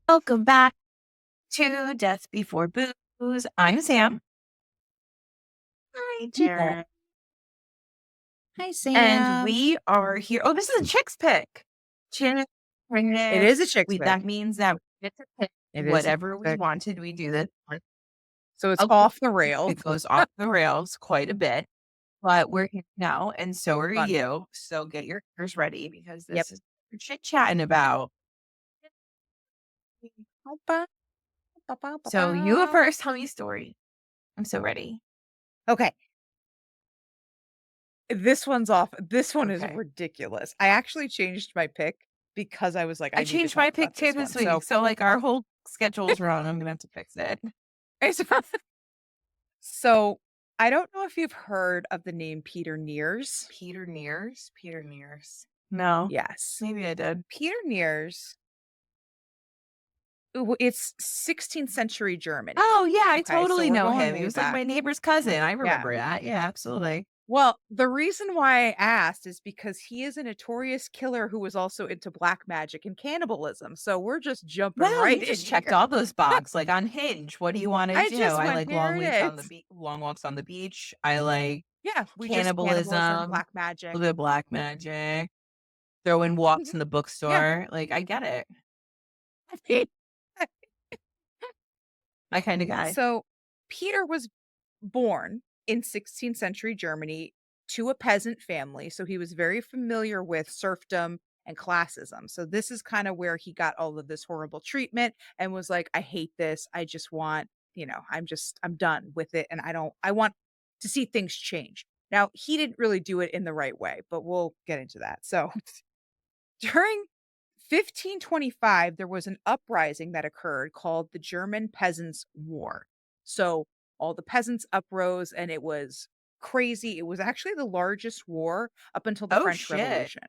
Welcome back to Death Before Booze. I'm Sam. Hi, Yeah. Jared. Hi, And Sam. we are here. Oh, this is a Chix Pick. Chix It is a Chix Pix. That means that we get to pick It is a whatever Chix we Pix. wanted. We do this. So it's Of course, off the rails. it goes off the rails quite a bit, but we're here now, and so are Fun. you. So get your ears ready because Yep. this is what we're chit chatting about. So you go first. Tell me a story. I'm so ready. Okay. This one's off. This one is Okay. ridiculous. I actually changed my pick because I was like, I need to changed talk my pick about too this this one. week. So like our whole schedule's wrong. I'm gonna have to fix it. So I don't know if you've heard of the name Peter Niers. Peter Niers? Peter Niers. No. Yes. Maybe I did. Peter Niers. It's 16th century Germany. Oh yeah, I Okay, so totally we're know going him. He way was like back. my neighbor's cousin. I Yeah. remember that. Yeah, absolutely. Well, the reason why I asked is because he is a notorious killer who was also into black magic and cannibalism. So we're just jumping Wow, right you just in checked here. all those boxes. Like on Hinge, what do you want to I do? just I went, like here it is. long walks on the beach. I like Yeah, we just cannibalism, cannibalism, black a magic. little bit of black magic, throwing walks Mhm. in the Yeah. bookstore. Like I get it. My kind of guy. So Peter was born in 16th century Germany to a peasant family. So he was very familiar with serfdom and classism. So this is kind of where he got all of this horrible treatment and was like, I hate this. I just want, I'm done with it. And I want to see things change. Now, he didn't really do it in the right way, but we'll get into that. So during 1525, there was an uprising that occurred called the German Peasants' War. So all the peasants uprose and it was crazy. It was actually the largest war up until the Oh French shit. Revolution.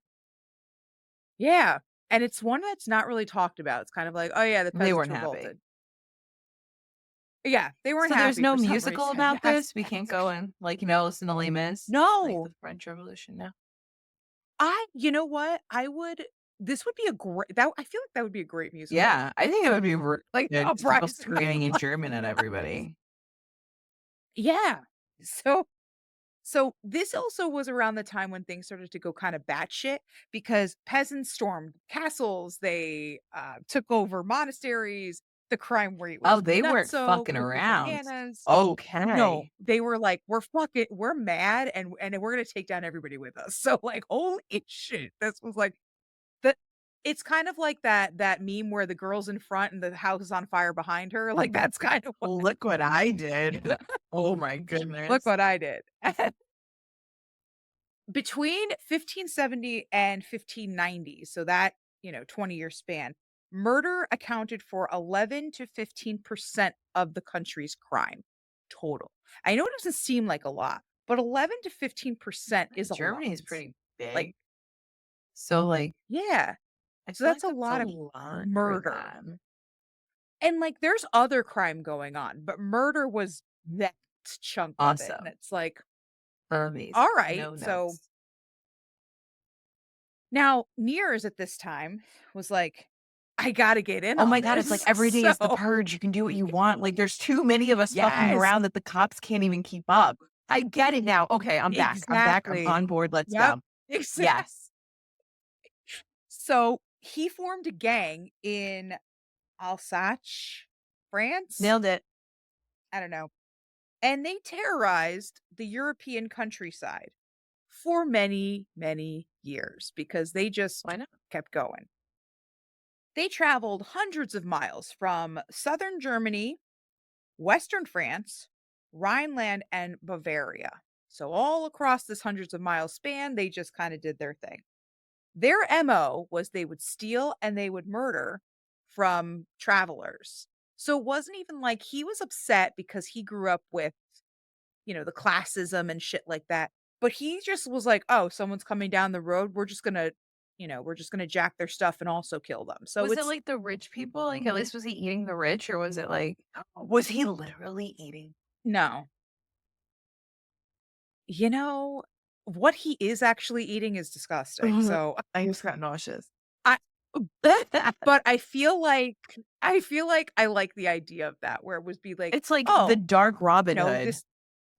Yeah. And it's one that's not really talked about. It's kind of like, oh, yeah, the They peasants weren't happy. revolted. Yeah, they weren't So there's happy no for some musical reason. about this? We can't go and, like, listen to Les Mis? Like No, the French Revolution now? you know what? This would be a great, that, I feel like that would be a great musical. Yeah, I think it would be Like the good, just people uprising. screaming in German at everybody. Yeah. So this also was around the time when things started to go kind of batshit because peasants stormed castles, they took over monasteries, the crime rate Oh, was they weren't nutso, fucking cuckoo around. bananas. No, Okay. they were like, we're mad and we're gonna take down everybody with us. So like, holy shit, this was like the. It's kind of like that meme where the girl's in front and the house is on fire behind her. Like that's kind of what. Look what I did. Oh my Look goodness. what I did. Between 1570 and 1590, so that, 20-year span, murder accounted for 11 to 15% of the country's crime total. I know it doesn't seem like a lot, but 11 to 15% is a lot. Germany is pretty Like, big. So, like, yeah. I So feel that's like a that's a lot of lot for murder. them. And like there's other crime going on, but murder was that chunk of it. And Awesome. it's like, Amazing. all right. No So notes. now, Niers at this time was like, I gotta get in Oh on my God, it's like this. every day is the So, purge. You can do what you want. Like, there's too many of us fucking yes, around that the cops can't even keep up. I get it now. Okay, I'm back. I'm back. I'm exactly. on board. Let's Yep, go. exactly. Yes. So he formed a gang in Alsace, France. Nailed it. I don't know. And they terrorized the European countryside for many, many years because they just Why not? kept going. They traveled hundreds of miles from southern Germany, western France, Rhineland, and Bavaria. So, all across this hundreds of miles span, they just kind of did their thing. Their MO was they would steal and they would murder from travelers. So, it wasn't even like he was upset because he grew up with, the classism and shit like that. But he just was like, oh, someone's coming down the road. We're just gonna jack their stuff and also kill them. So Was it it's like the rich people? Like, at least was he eating the rich, or was it like, was he literally eating? no. You know, what he is actually eating is disgusting. So I just got nauseous. I But I feel like I like the idea of that where it would be like, It's like the "Oh, dark Robin Hood. this."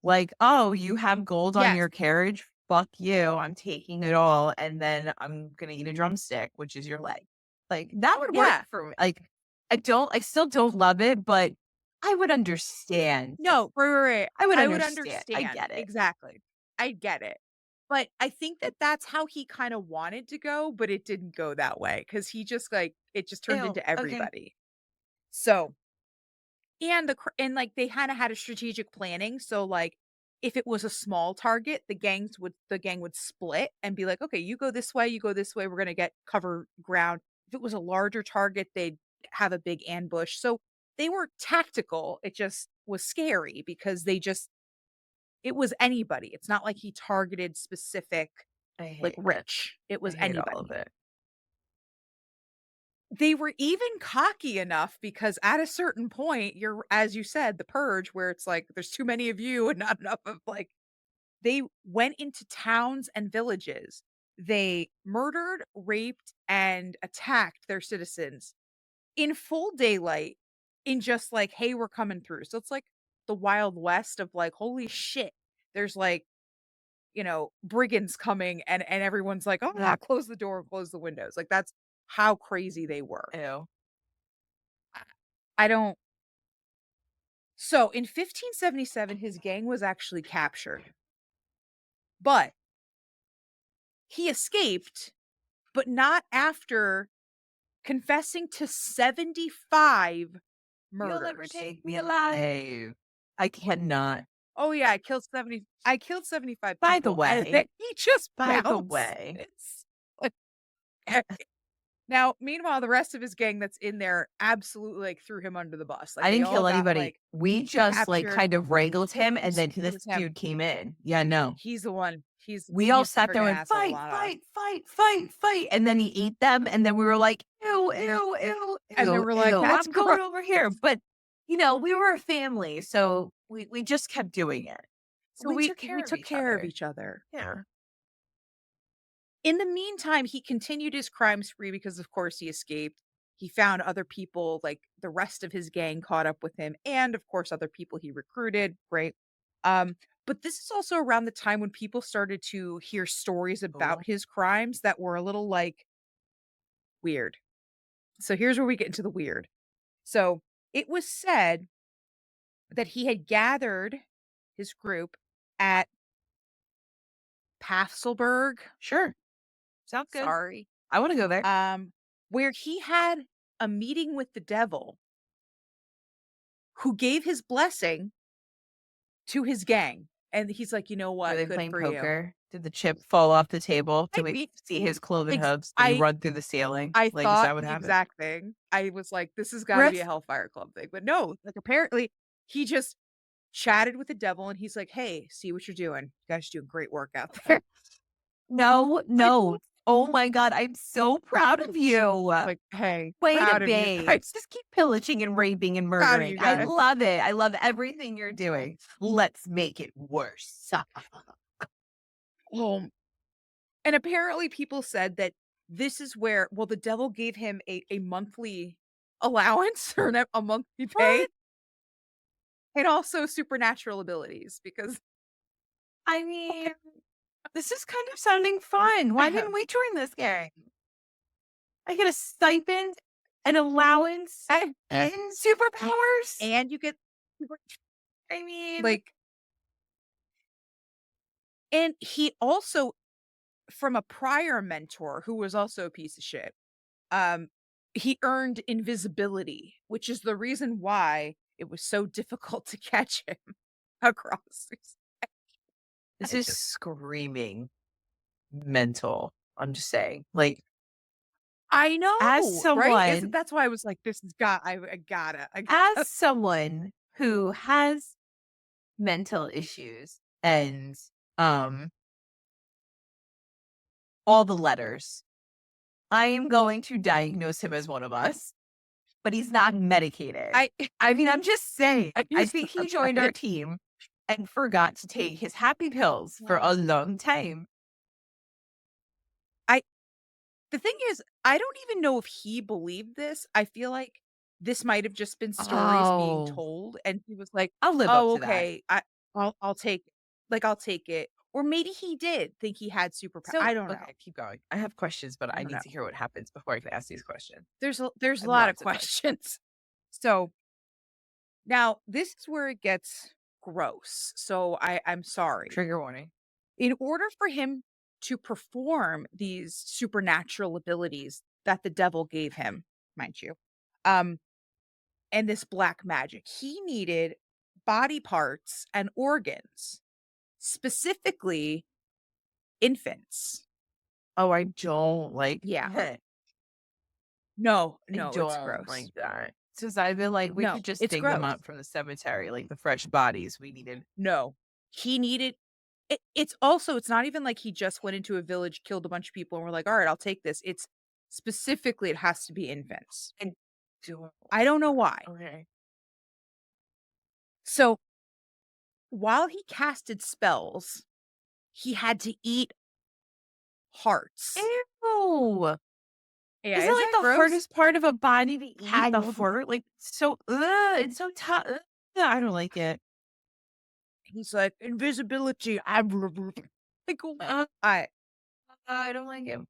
Like, "Oh, you have gold on Yes. your carriage? Fuck you. I'm taking it all, and then I'm gonna eat a drumstick, which is your leg." Like, that would work Yeah. for me. Like, I still don't love it, but I would understand. No, right, right, right. I would I would understand. I understand. get it. Exactly. I get it. But I think that that's how he kinda wanted to go, but it didn't go that way because he just, like it just turned Ew, into okay. everybody. So and, like, they kinda had a strategic planning, so, like, if it was a small target, the gang would split and be like, "Okay, you go this way, we're gonna get cover ground." If it was a larger target, they'd have a big ambush, so they were tactical, it just was scary because it was anybody, it's not like he targeted specific, I like, hate it. rich, it I was hate all of anybody. it. They were even cocky enough because at a certain point, you're as you said, the purge where it's like there's too many of you and not enough of like they went into towns and villages. They murdered, raped, and attacked their citizens in full daylight in just like, "Hey, we're coming through." So it's like the Wild West of like, "Holy shit." There's like, brigands coming and everyone's like, "Oh, yeah, close the door, close the windows." Like that's how crazy they were. Ew. I don't So in 1577, his gang was actually captured, but he escaped, but not after confessing to 75 You'll never murders. take me alive. I cannot. Oh yeah, I killed 75 By the people and way then he just by the bounced. way, It's like, now, meanwhile, the rest of his gang that's in there absolutely like threw him under the bus. Like I they didn't all kill got anybody. like We just, like, captured. kind of wrangled him, and then It this was him. dude came in. Yeah, no. He's the one. We all He's the sat there freaking and asshole, "Fight, not us. fight, fight, fight, fight," and then he ate them, and then we were like, "Ew, ew, ew, And then ew, we're like, ew, "That's I'm gross." going over here," but, we were a family, so we just kept doing it. So We we took we care of took each care of other. each other. Yeah. In the meantime, he continued his crime spree because, of course, he escaped. He found other people, like the rest of his gang caught up with him, and of course, other people he recruited. Great. But this is also around the time when people started to hear stories about Oh, his crimes that were a little like weird. So here's where we get into the weird. So it was said that he had gathered his group at Pafselberg. sure. Sounds good. Sorry. I wanna go there. um, where he had a meeting with the devil who gave his blessing to his gang. And he's like, "You know Were what? they Good playing for you." poker? Did the chip fall off the table? I Did we mean, see his cloven ex hooves? Did he I run through the ceiling? I Like, is thought that what the happened? exact thing. I was like, "This has gotta be a Griff? Hellfire Club thing." But no, like, apparently, he just chatted with the devil and he's like, "Hey, see what you're doing. You guys are doing great work out there." No, Like, no. Oh my god, I'm so proud of you. "Hey, Way to proud of you be. guys. Just keep pillaging and raping and Proud of murdering. you I guys." love it. I love everything you're doing. Let's make it worse. Um, and apparently people said that this is where the devil gave him a monthly allowance or a monthly pay What? and also supernatural abilities because I mean, this is kind of sounding fun. Why didn't we join this gang? I get a stipend, an allowance, and and superpowers. and you get I mean, like and he also from a prior mentor who was also a piece of shit, um, he earned invisibility, which is the reason why it was so difficult to catch him across these this I is just screaming mental. I'm just saying. Like, I as know, right? Isn't someone that's why I was like, "This has got I gotta, I as gotta." someone who has mental issues and, um, all the letters, I am going to diagnose him as one of us, but he's not medicated. I I mean, I'm just saying, I he's think he not joined our right. team and forgot to take his happy pills for Yeah. a long time. I The thing is, I don't even know if he believed this. I feel like this might have just been stories being Oh, told, and he was like, I'll live up "Oh, to that. okay, I'll take it." Like, I'll take it. Or maybe he did think he had superpower. So I don't know. okay, keep going. I have questions, but I I don't need know. to hear what happens before I can ask these questions. There's I a have lot of lots of questions. questions. So, now this is where it gets gross. So I'm sorry. Trigger warning. In order for him to perform these supernatural abilities that the devil gave him, mind you, um, and this black magic, he needed body parts and organs, specifically infants. Oh, I don't like Yeah. that. No, I no, it's don't gross. like that. Since I've been like, we No, could just it's dig them gross. up from the cemetery, like the fresh bodies we needed. No. He needed it's also it's not even like he just went into a village, killed a bunch of people, and we're like, "Alright, I'll take this." It's specifically it has to be infants. I don't I don't know like why. that. Okay. So, while he casted spells, he had to eat hearts. Ew. Yeah, Is it is like that the gross? hardest part of a body to eat? I The know. heart? Like so it's so tough. I don't like it. He's like, "Invisibility." Like, Uh, I I don't like it.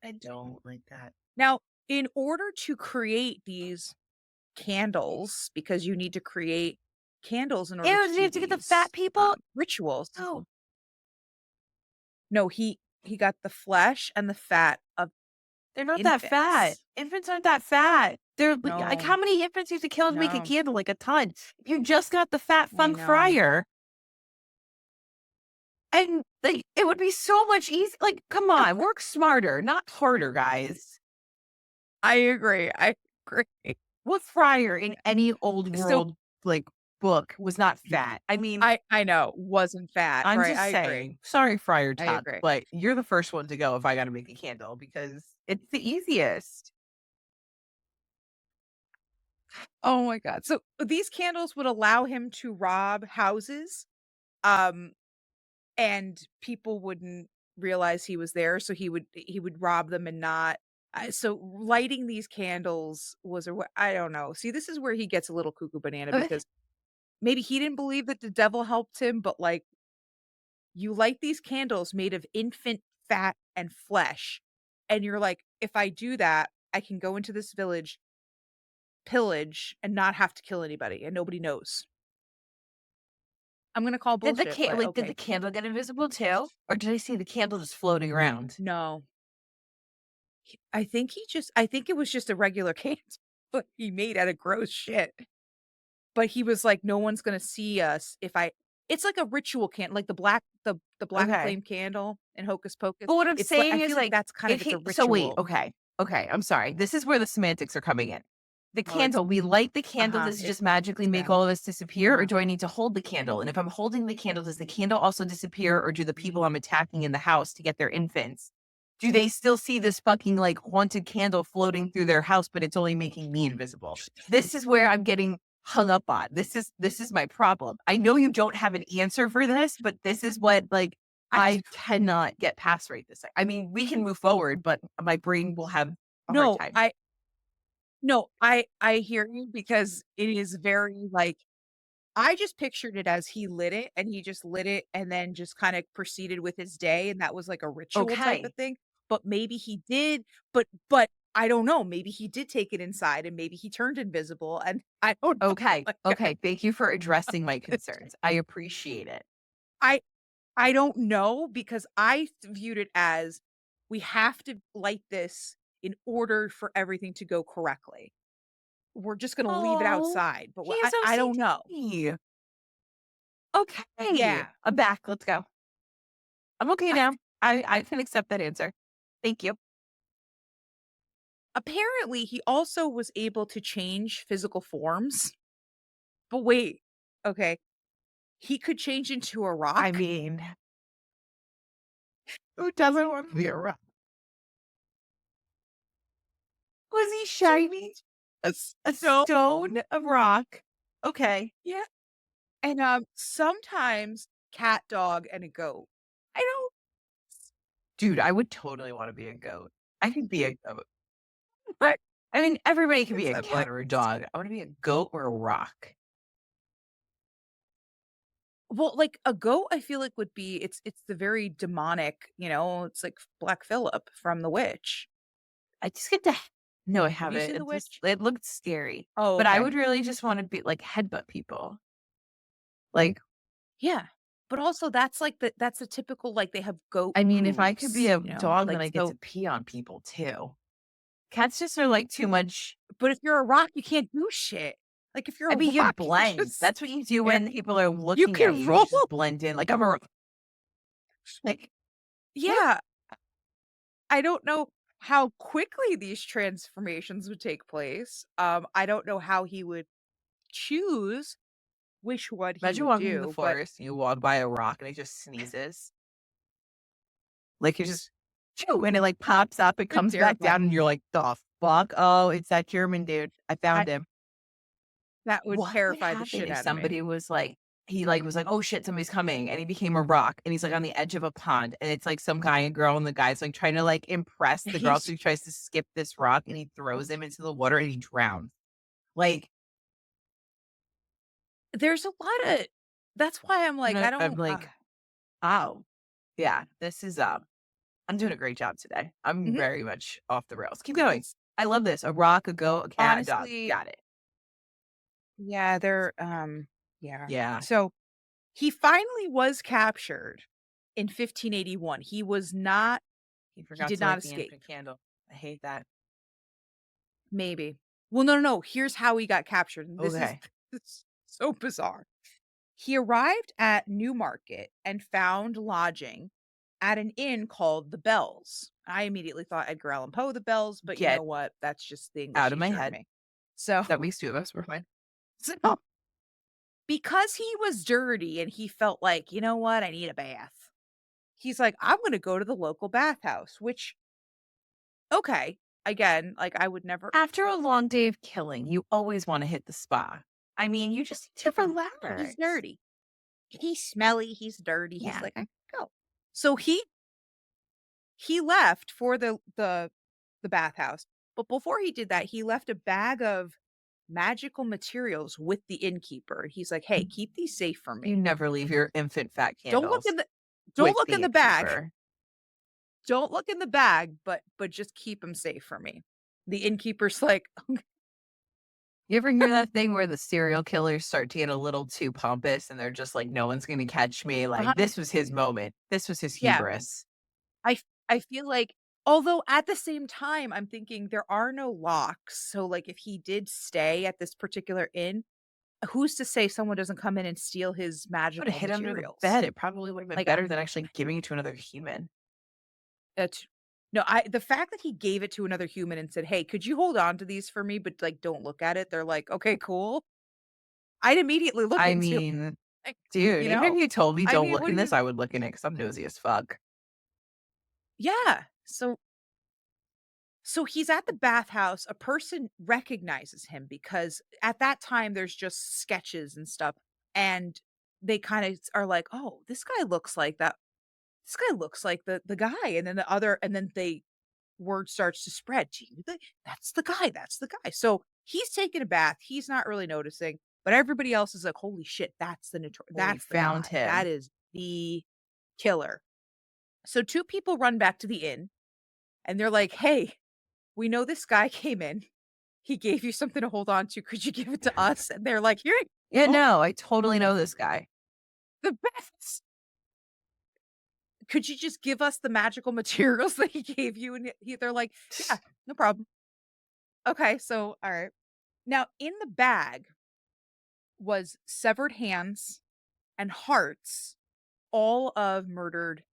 I don't like that. now, in order to create these candles, because you need to create candles in order Ew, to did you do have to get the fat these, people? rituals. Oh, No, he got the flesh and the fat of they're not that fat. infants. Infants aren't that fat. They're like No, how many infants do you have to kill to make a no, candle? Like a ton. If you just got the fat I funk know. fryer, and like it would be so much easier. Like, come No, on, work smarter, not harder, guys. I agree, I agree. What fryer in any old So, world like book was not fat? I mean, I know, wasn't fat, I'm right, just I agree, saying. Sorry, Friar I Tuck, agree. but you're the first one to go if I got to make a candle because it's the easiest. Oh my god. So, these candles would allow him to rob houses, um, and people wouldn't realize he was there, so he would rob them and not so lighting these candles was a I don't know. See, this is where he gets a little cuckoo banana because maybe he didn't believe that the devil helped him, but, like, you light these candles made of infant fat and flesh, and you're like, "If I do that, I can go into this village, pillage, and not have to kill anybody, and nobody knows." I'm gonna call bullshit, but Did the okay. candle get invisible too? Or did I see the candle just floating around? No. I think it was just a regular candle he made out of gross shit. But he was like, "No one's gonna see us if I." It's like a ritual like the black Okay. flame candle in Hocus Pocus. But what I'm It's like I saying is feel like like that's kind of if it's a he so wait, ritual. okay, I'm sorry. This is where the semantics are coming in. The Oh, it's candle, we light the candle, does it it's just magically make them. all of this disappear, or Uh-huh. do I need to hold the candle? And if I'm holding the candle, does the candle also disappear, or do the people I'm attacking in the house to get their infants, do they still see this fucking like haunted candle floating through their house, but it's only making me invisible? This is where I'm getting hung up on. This is my problem. I know you don't have an answer for this, but this is what like I I cannot get past right this I mean, we can move forward, but my brain will have a hard no, time. I no, I hear you because it is very like I just pictured it as he lit it and he just lit it and then just kinda proceeded with his day, and that was like a ritual type of Okay. thing, but maybe he did, but I don't know, maybe he did take it inside and maybe he turned invisible and I don't know, Okay. like, Okay. Thank you for addressing my concerns. I appreciate it. I I don't know because I viewed it as we have to light this in order for everything to go correctly. We're just gonna leave it Oh, outside, but he what has I don't know. OCD. Okay. Yeah. I'm back. Let's go. I'm okay now. I can accept that answer. Thank you. Apparently, he also was able to change physical forms. But wait, okay, he could change into a I rock? mean, who doesn't want to be a rock? Was he So shiny? A no, stone? A rock? Okay. yeah, and, sometimes cat, dog, and a goat. I don't Dude, I would totally want to be a goat. I could be a goat. But, I mean, everybody can be It's a a cat black or a dog. I wanna be a goat or a rock. well, like, a goat, I feel like would be it's the very demonic, it's like Black Phillip from The Witch. I just get to no, I Have you haven't. seen The It just Witch? it looked scary, Oh, but I okay. would really just wanna be like, headbutt people. Like, Yeah. But also that's the typical, like, they have goat I mean, if I could be moves, a dog, then like, I get to so pee on people too. Cats just are, like, too much. but if you're a rock, you can't do shit. Like, if you're I a mean, you rock, you blend. just That's what you do yeah, when people are you looking at can you. You roll. just blend in like, I'm a like, yeah. Yeah. I don't know how quickly these transformations would take place. I don't know how he would choose which one he Imagine would walking in the do, but forest, and you walk by a rock, and it just sneezes. Like, you just choo, and it, like, pops up, it it's comes back terrifying. down, and you're like, "The fuck? Oh, it's that German dude. I I found him." that would What would terrify the happen shit if out of me. somebody was like he, like, was like, "Oh, shit, somebody's coming," and he became a rock, and he's, like, on the edge of a pond, and it's, like, some guy and girl, and the guy's, like, trying to, like, impress the girl, so He's he tries to skip this rock, and he throws him into the water, and he drowns. Like, there's a lot of that's why I'm like, I I'm don't like, "Oh, yeah, this is, I'm doing a great job today. I'm mhm, very much off the rails. Keep going. it's I love this. A rock, a goat, a cat, a dog. honestly Got it." yeah, they're, yeah. Yeah. So, he finally was captured in 1581. He He forgot did to not light the escape. infant candle. I hate that. Maybe. Well, no, no, no, here's how he got captured, and this is Okay. it's so bizarre. He arrived at Newmarket and found lodging at an inn called The Bells. I immediately thought Edgar Allan Poe, The Bells, but you know Get what? That's just the English out of my teacher in head. me. So, That makes 2 of us. We're fine. so because he was dirty and he felt like, "You know what? I need a bath." He's like, "I'm gonna go to the local bathhouse," which, okay, again, like, I would never After a long day of killing, you always wanna hit the spa. I mean, you just need to he's relax. dirty. He's smelly, he's dirty, he's Yeah. like, "I go." So he left for the bathhouse, but before he did that, he left a bag of magical materials with the innkeeper. He's like, "Hey, keep these safe for You me. never leave your infant fat Don't look candles in the don't with look in the the bag. innkeeper. Don't look in the bag, but just keep them safe for me." The innkeeper's like, You ever hear that thing where the serial killers start to get a little too pompous and they're just like, "No one's gonna catch me." Like, uh this was his moment. This was his yeah, hubris. I feel like although at the same time, I'm thinking there are no locks, so, like, if he did stay at this particular inn, who's to say someone doesn't come in and steal his Would've magical hid under the materials? bed. It probably would've been Like, better than actually giving it to another human. that's no, I the fact that he gave it to another human and said, "Hey, could you hold on to these for me, but, like, don't look at it?" They're like, "Okay, cool." I'd immediately look I into it, mean, like, dude, you even if know? you told me I don't mean, look what in do this, you I would look in it because 'cause I'm nosy as fuck. yeah. So he's at the bathhouse, a person recognizes him because at that time there's just sketches and stuff, and they kinda are like, "Oh, this guy looks like that this guy looks like the guy," and then they word starts to spread, "Gee, that's the guy, that's the guy." So, he's taking a bath, he's not really noticing, but everybody else is like, "Holy shit, We that's the found guy. That him. is the killer." So, 2 people run back to the inn, and they're like, "Hey, we know this guy came in. He gave you something to hold on to. Could you give it to us?" And they're like, "Here you Yeah, go. no, I totally know this guy. The best. Could you just give us the magical materials that he gave you?" And they're like, "Yeah, no problem." Okay, so all right. Now, in the bag was severed hands and hearts, all of murdered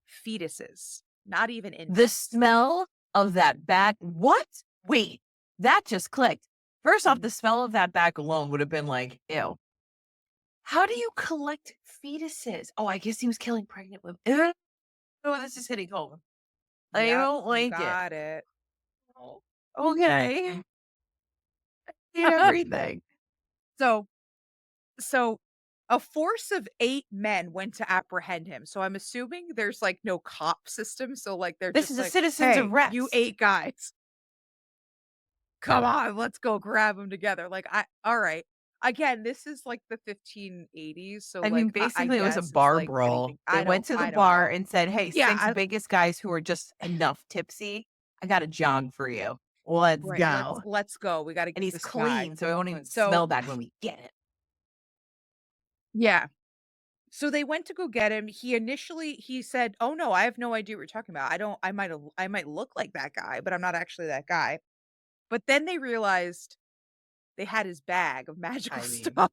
fetuses, not even The infants. smell of that bag what? Wait, that just clicked. First off, Mhm. the smell of that bag alone would have been like, "Ew." How do you collect fetuses? Oh, I guess he was killing pregnant women. Ugh. Oh, this is hitting home. I Yep, don't you like it. got it. Oh, okay. Hate everything. So so A force of 8 men went to apprehend him, so I'm assuming there's, like, no cop system, so, like, they're This just is a like, citizen's "Hey, you arrest. 8 guys, come on, let's go grab them together." Like, I alright. Again, this is, like, the 1580s, so, I mean, like, I basically, it was a guess it's bar like anything. brawl. They went to the I don't bar know. and said, "Hey, Yeah, 6 biggest guys who are just enough tipsy, I got a job for you. Let's right, go." let's go, we gotta And get he's this guy. clean, so it won't even So smell bad when we get it. yeah. So they went to go get him. He said, "Oh, no, I have no idea what you're talking about. I might look like that guy, but I'm not actually that guy." But then they realized they had his bag of magical I mean, stuff.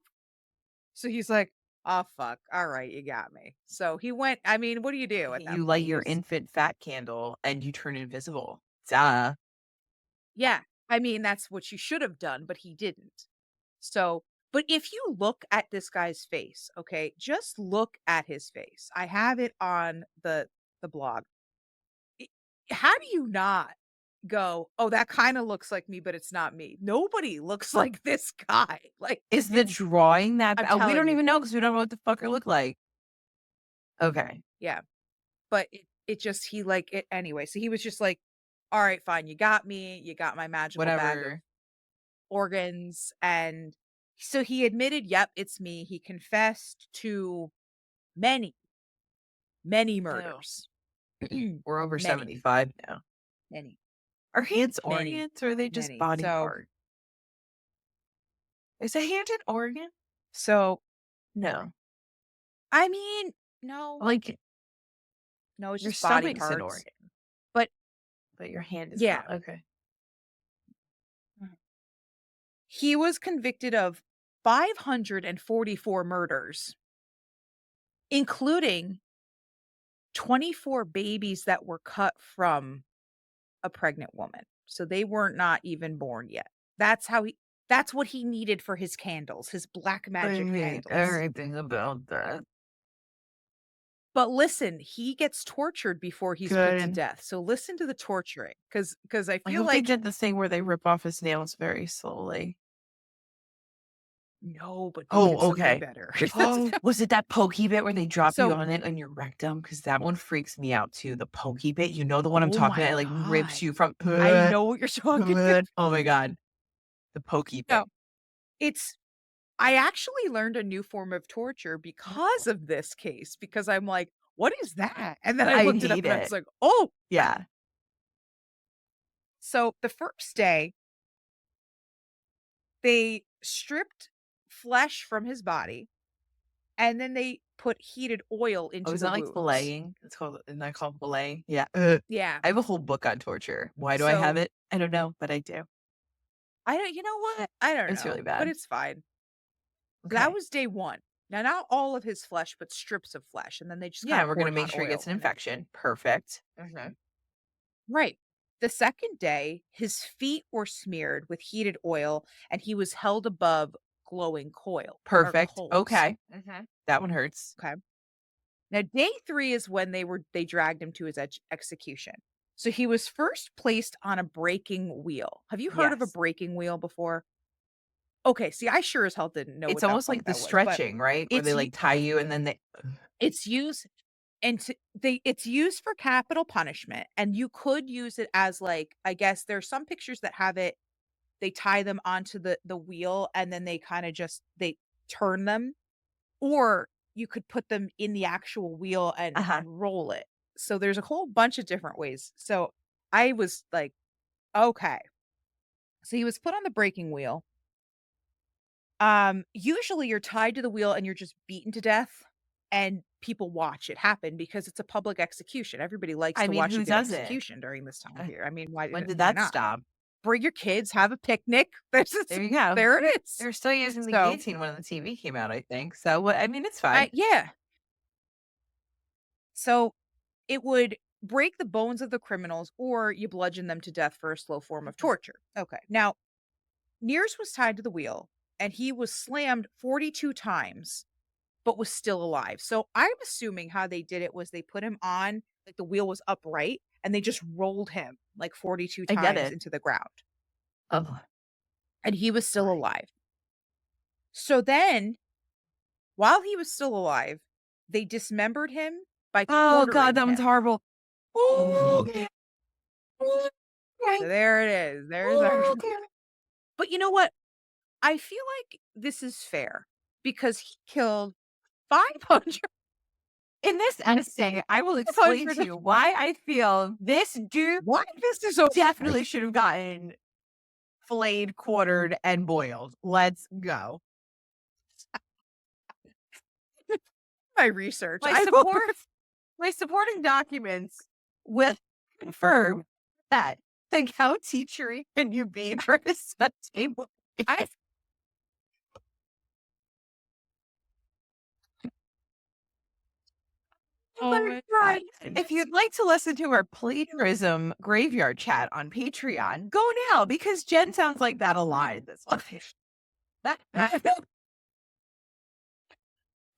So he's like, "Oh, fuck. Alright, you got me." So he went I mean, what do you do at that you light point? your infant fat candle and you turn invisible. Duh. Yeah. I mean, that's what you should have done, but he didn't. So but if you look at this guy's face, okay, just look at his face. I have it on the blog. I How do you not go, "Oh, that kinda looks like me, but it's not me." Nobody looks like this guy. Like, Is the it's drawing that I'm bad? We telling don't you. even know because we don't know what the fucker look like. Okay, Yeah. But it just he, like it anyway, so he was just like, "Alright, fine, you got me, you got my magical bag of whatever. organs," and so he admitted, "Yep, it's me." He confessed to many, many Ew. murders. We're over Many, 75 now. many, Are hands many, organs or are they just many. body part? Is a hand an organ? So, No. I mean, no, Like, no, it's your just body stomach's an parts. organ, But but your hand is yeah. not. Okay. Mhm. He was convicted of 544 murders, including 24 babies that were cut from a pregnant woman. So they were not even born yet. That's what he needed for his candles, his black I magic hate candles. everything about that. But listen, he gets tortured before he's put to Good. death. So listen to the torturing cuz I I feel hope they like did the thing where they rip off his nails very slowly. no, but they did Oh, something okay. better. Oh, was it that pokey bit where they drop you So, on it on your rectum? Because that one freaks me out too. The pokey bit, you know the one I'm oh talking my about. It like rips god. you from. I know what you're talking about. Oh my god, the pokey bit. No, it's I actually learned a new form of torture because of this case, because I'm like, "What is that?" And then I I looked it up hate and I was it. like, "Oh." Yeah, So the first day, they stripped flesh from his body, and then they put heated oil oh, into is the that like wounds. filleting? It's called. Isn't that called fillet? Yeah. Yeah. I have a whole book on torture. Why do I have So, it? I don't know, but I do. I don't you know what? I don't It's really know, but bad. it's fine. So that Okay. was day 1. Now, not all of his flesh, but strips of flesh, and then they just kinda Yeah, we're gonna poured make hot sure he gets oil, an and then infection. Perfect. Mhm. right. The second day, his feet were smeared with heated oil, and he was held above glowing Perfect. coals. Okay. That one hurts. Okay. Now, day 3 is when they dragged him to his execution. So he was first placed on a breaking wheel. Have you heard of a Yes. breaking wheel before? Okay, see, I sure as hell didn't know It's what almost like the that was, but stretching, right? Where they it's like tie you and then they it's used it's used for capital punishment, and you could use it as, like, I guess there's some pictures that have it, they tie them onto the wheel, and then they kinda just they turn them, or you could put them in the actual wheel uh-huh. and roll it. So there's a whole bunch of different ways. So I was like, "Okay." So he was put on the breaking wheel. Usually you're tied to the wheel and you're just beaten to death, and people watch it happen because it's a public execution. Everybody likes I to mean, watch a who good doesn't? execution during this time of Uh, year. I mean, when did why that not? stop? Bring your kids, have a picnic. There you go. There it is. They're still using the So, guillotine when the TV came out, I think. So, what I mean, it's I fine. yeah. So it would break the bones of the criminals or you bludgeon them to death for a slow form of Mhm. torture. Okay. Now, Niers was tied to the wheel and he was slammed 42 times but was still alive. So I'm assuming how they did it was they put him on, like the wheel was upright, and they just rolled him like 42 I get times it. into the ground, Oh, and he was still why? alive. So then While he was still alive, they dismembered him by Oh god, quartering that one's him. horrible. Oh, So there it is. There's our But you know what? I feel like this is fair because he killed 500 in this essay, I will explain to you why I feel this dude What? This is so definitely should have gotten filleted, quartered, and boiled. Let's go. my research. My I will support, my supporting documents will confirm that the county tree and you beat her is a table. I Oh my Right. god. If you'd like to listen to our plagiarism graveyard chat on Patreon, go now because Jen sounds like that a lot in this one.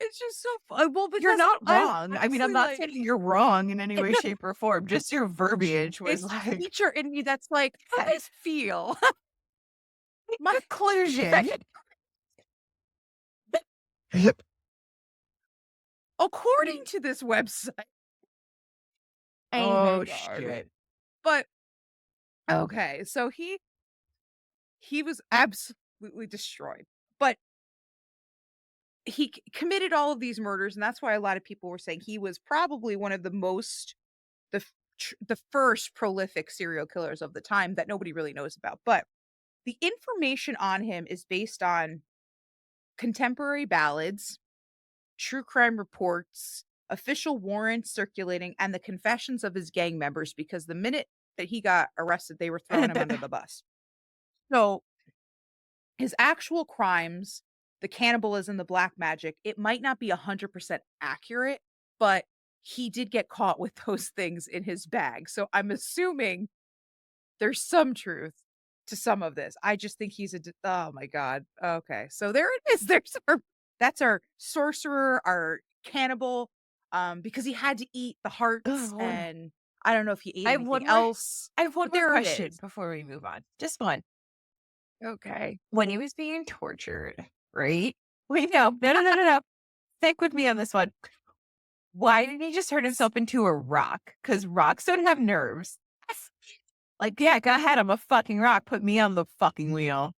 It's just so fun. Well, You're because not I'm wrong. I mean, I'm honestly, not like saying you're wrong in any way, shape, or form. Just your verbiage was it's like teacher in me that's like, "How does this feel?" My conclusion. according to this website. Oh Oh my god. shit. But okay, so he was absolutely destroyed. But he committed all of these murders, and that's why a lot of people were saying he was probably one of the most the first prolific serial killers of the time that nobody really knows about. But the information on him is based on contemporary ballads, true crime reports, official warrants circulating, and the confessions of his gang members. Because the minute that he got arrested, they were throwing him under the bus. So his actual crimes, the cannibalism, the black magic, it might not be 100% accurate, but he did get caught with those things in his bag. So I'm assuming there's some truth to some of this. I just think he's oh my god. Okay. So there it is. There's that's our sorcerer, our cannibal, because he had to eat the hearts Ugh. and I don't know if he ate I have anything one more. else, I have one but more there it question is. before we move on. Just one. Okay. When he was being tortured, right? Wait, no. Stick with me on this one. Why didn't he just turn himself into a rock? Because rocks don't have nerves. Like, yeah, go ahead. I'm a fucking rock. Put me on the fucking wheel.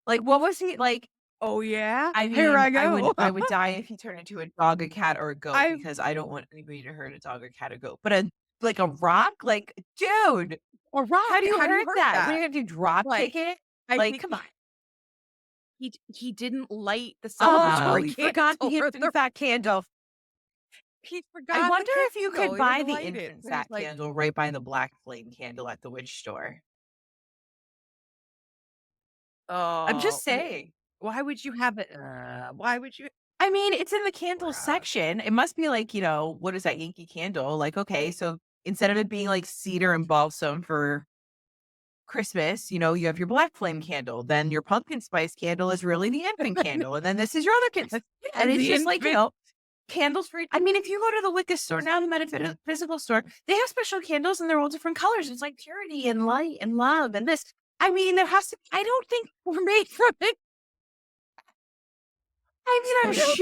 Like, what was he like? Oh yeah? I Here mean, I go. I would die if he turned into a dog, a cat, or a goat I because I don't want anybody to hurt a dog, a cat, or goat. But a rock, like, dude, a rock. how do you How do you hurt hurt that? What are that? you gonna do? Drop Like, kick it? I Like, think come on. he didn't light the Oh, celebratory he forgot candle the for infant fat candle. he I forgot the wonder if you candle. could He buy didn't the light it. infant So he's fat like, candle right by the black flame candle at the witch store. I'm "Oh, just saying. why would you have it? Why would you?" I mean, it's in the candle Bruh. section. It must be like, what is that Yankee candle? Like, okay, so instead of it being like cedar and balsam for Christmas, you have your black flame candle. Then your pumpkin spice candle is really the infant candle. And then this is your other candle. And And it's the just like, infant candles for, I mean, if you go to the Wicca store now, the metaphysical store, they have special candles and they're all different colors. It's like purity and light and love and this. I mean, there has to, I don't think we're made from it. I mean, I know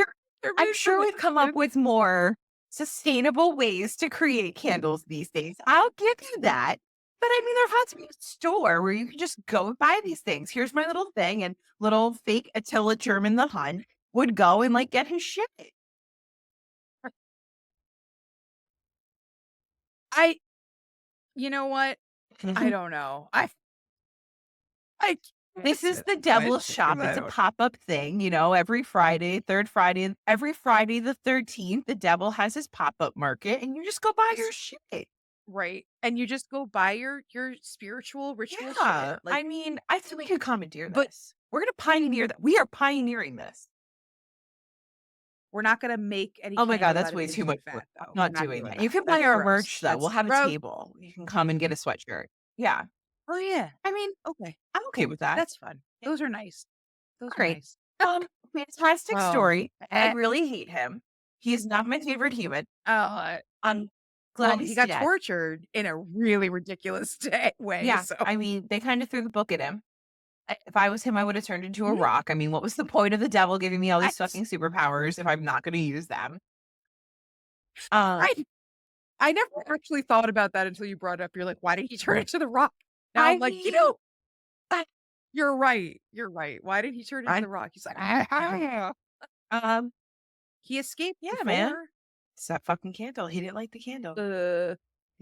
they're I'm made from sure we've come up infant. with more sustainable ways to create candles these days. I'll give you that. But I mean, there has to be a store where you can just go and buy these things. Here's my little thing. And little fake Attila German the Hun would go and like get his shit. I you know what? I don't know. I can't This is answer the that devil's question. shop. I It's a don't pop-up thing, every Friday, third Friday, every Friday the 13th, the devil has his pop-up market and you just go buy your shit. right. And you just go buy your spiritual ritual shit. Yeah. Like, I mean, I think we could commandeer but this. We're gonna pioneer that. We are pioneering this. we're not gonna make any Oh my god, candles that's out of way too much infant work. fat, I'm though. We're not not doing doing that. You that. can buy That's our gross. merch though. We'll That's have a gross. table. You can come and get a sweatshirt. Yeah. Oh yeah. I mean, Okay. I'm okay with that. That's fun. Those are nice. Those are Great. nice. Fantastic Oh. story. I really hate him. He is not my favorite human. Oh, I'm well, glad he he's got dead. tortured in a really ridiculous way, Yeah. so I mean, they kind of threw the book at him. If I was him, I would have turned into a Mhm. rock. I mean, what was the point of the devil giving me all these Right. fucking superpowers if I'm not gonna use them? Uh, Right. I never actually thought about that until you brought it up. You're like, "Why did he turn into the Rock?" Now I'm I like, mean, I You're right. You're right. Why did he turn into I the Rock?" He's like, "Ah." um, He escaped yeah, man. before. It's that fucking candle. He didn't like the candle. Uh,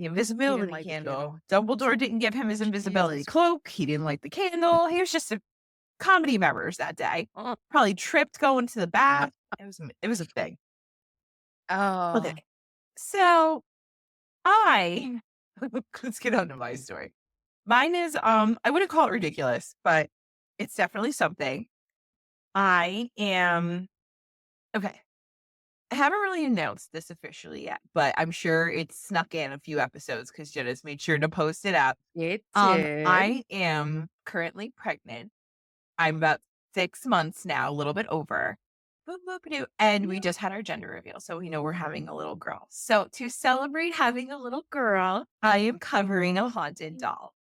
The he didn't invisibility light the candle. candle. Dumbledore didn't give him his invisibility Jesus. cloak. He didn't like the candle. He was just a comedy of errors that day. Probably tripped going to the bath. It was a thing. Okay. Oh, So I let's get on to my story. Mine is I wouldn't call it ridiculous, but it's definitely something. I am okay. I haven't really announced this officially yet, but I'm sure it's snuck in a few episodes because Jenna's made sure to post it up. it did. I am currently pregnant. I'm about 6 months now, a little bit over. Boop, boop, doo. And we Yeah. just had our gender reveal. So we know we're having a little girl. So to celebrate having a little girl, I am covering a haunted doll.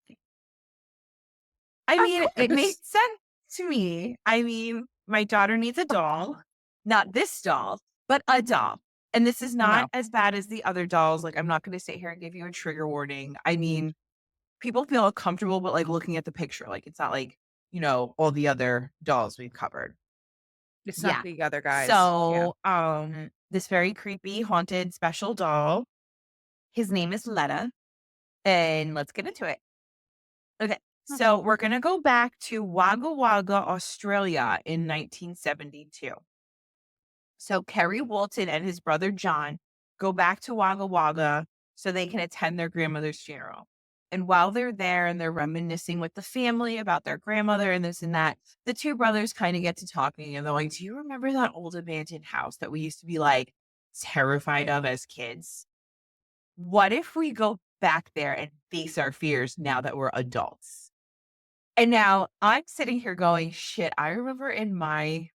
I Of mean, it course. makes sense to me. I mean, my daughter needs a doll, not this doll, but a doll. And this is Oh, not no. as bad as the other dolls. Like, I'm not going to sit here and give you a trigger warning. I mean, people feel uncomfortable, but like looking at the picture, like it's not like, all the other dolls we've covered. It's not Yeah. the other guys. Yeah. So, this very creepy haunted special doll, his name is Letta, and let's get into it. Okay. So we're going to go back to Wagga Wagga, Australia in 1972. So Kerry Walton and his brother John go back to Wagga Wagga so they can attend their grandmother's funeral. And while they're there and they're reminiscing with the family about their grandmother and this and that, the two brothers kind of get to talking and they're like, "Do you remember that old abandoned house that we used to be like terrified of as kids? What if we go back there and face our fears now that we're adults?" And now I'm sitting here going, "Shit, I remember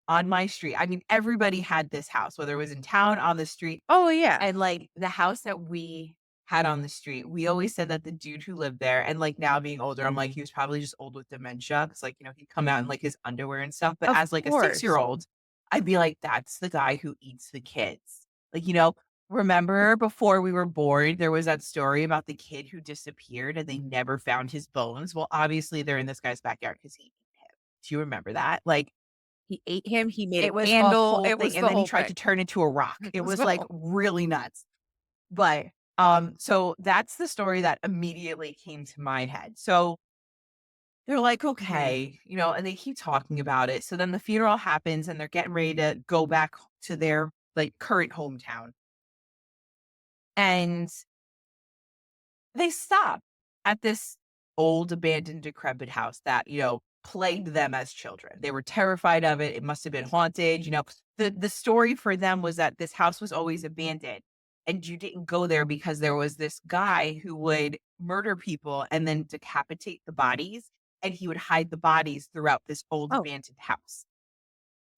on my street." I mean, everybody had this house, whether it was in town, on the street, Oh, yeah. and, like, the house that we had on the street, we always said that the dude who lived there and, like, now being older, I'm like, he was probably just old with dementia because, like, he'd come out in, like, his underwear and stuff, but Of as, like, a course. six-year-old, I'd be like, "That's the guy who eats the kids." Like, remember before we were born, there was that story about the kid who disappeared and they never found his bones? Well, obviously, they're in this guy's backyard because he ate him. Do you remember that? Like, He ate him. He made a it was a candle. whole It thing, was and the then he whole tried thing. to turn into a rock. It It was was, the like, whole really nuts. But, so that's the story that immediately came to my head. So they're like, Mhm. "Okay," and they keep talking about it. So then the funeral happens and they're getting ready to go back to their, like, current hometown. And they stop at this old, abandoned, decrepit house that, plagued them as children. They were terrified of it. It must have been haunted. The story for them was that this house was always abandoned. And you didn't go there because there was this guy who would murder people and then decapitate the bodies. And he would hide the bodies throughout this old Oh. abandoned house.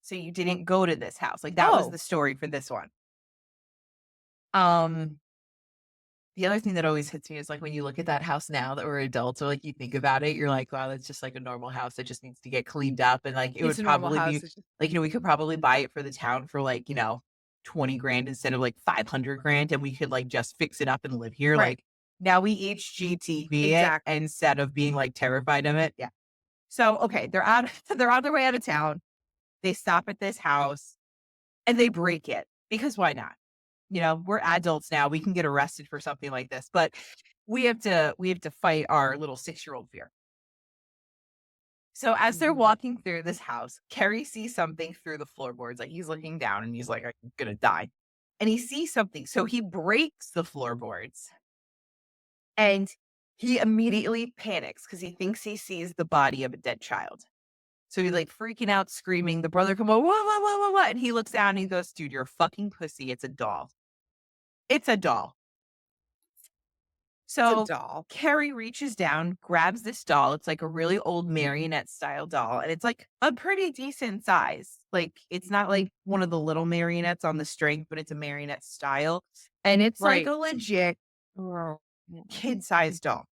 So you didn't go to this house. Like that was Oh. the story for this one. Um, The other thing that always hits me is, like, when you look at that house now that we're adults or, like, you think about it, you're like, "Wow, that's just, like, a normal house that just needs to get cleaned up," and, like, it It's would a normal probably house. be It's just like, we could probably buy it for the town for, like, 20 grand instead of, like, 500 grand, and we could, like, just fix it up and live here, right. like, now we HGTV it Exactly. instead of being, like, terrified of it. Yeah. So, okay, they're out they're on their way out of town. They stop at this house, and they break it because why not? We're adults now. We can get arrested for something like this, but we have to fight our little 6-year-old fear. So as they're Mhm. walking through this house, Kerry sees something through the floorboards. Like he's looking down and he's like, "I'm gonna die." And he sees something. So he breaks the floorboards and he immediately panics because he thinks he sees the body of a dead child. So he's like freaking out, screaming. The brother come over, what, what? And he looks down and he goes, "Dude, you're a fucking pussy. It's a doll. It's a doll." It's a So doll. Carrie reaches down, grabs this doll. It's like a really old marionette style doll, and it's like a pretty decent size. Like it's not like one of the little marionettes on the string, but it's a marionette style. And it's like Right. a legit kid sized doll.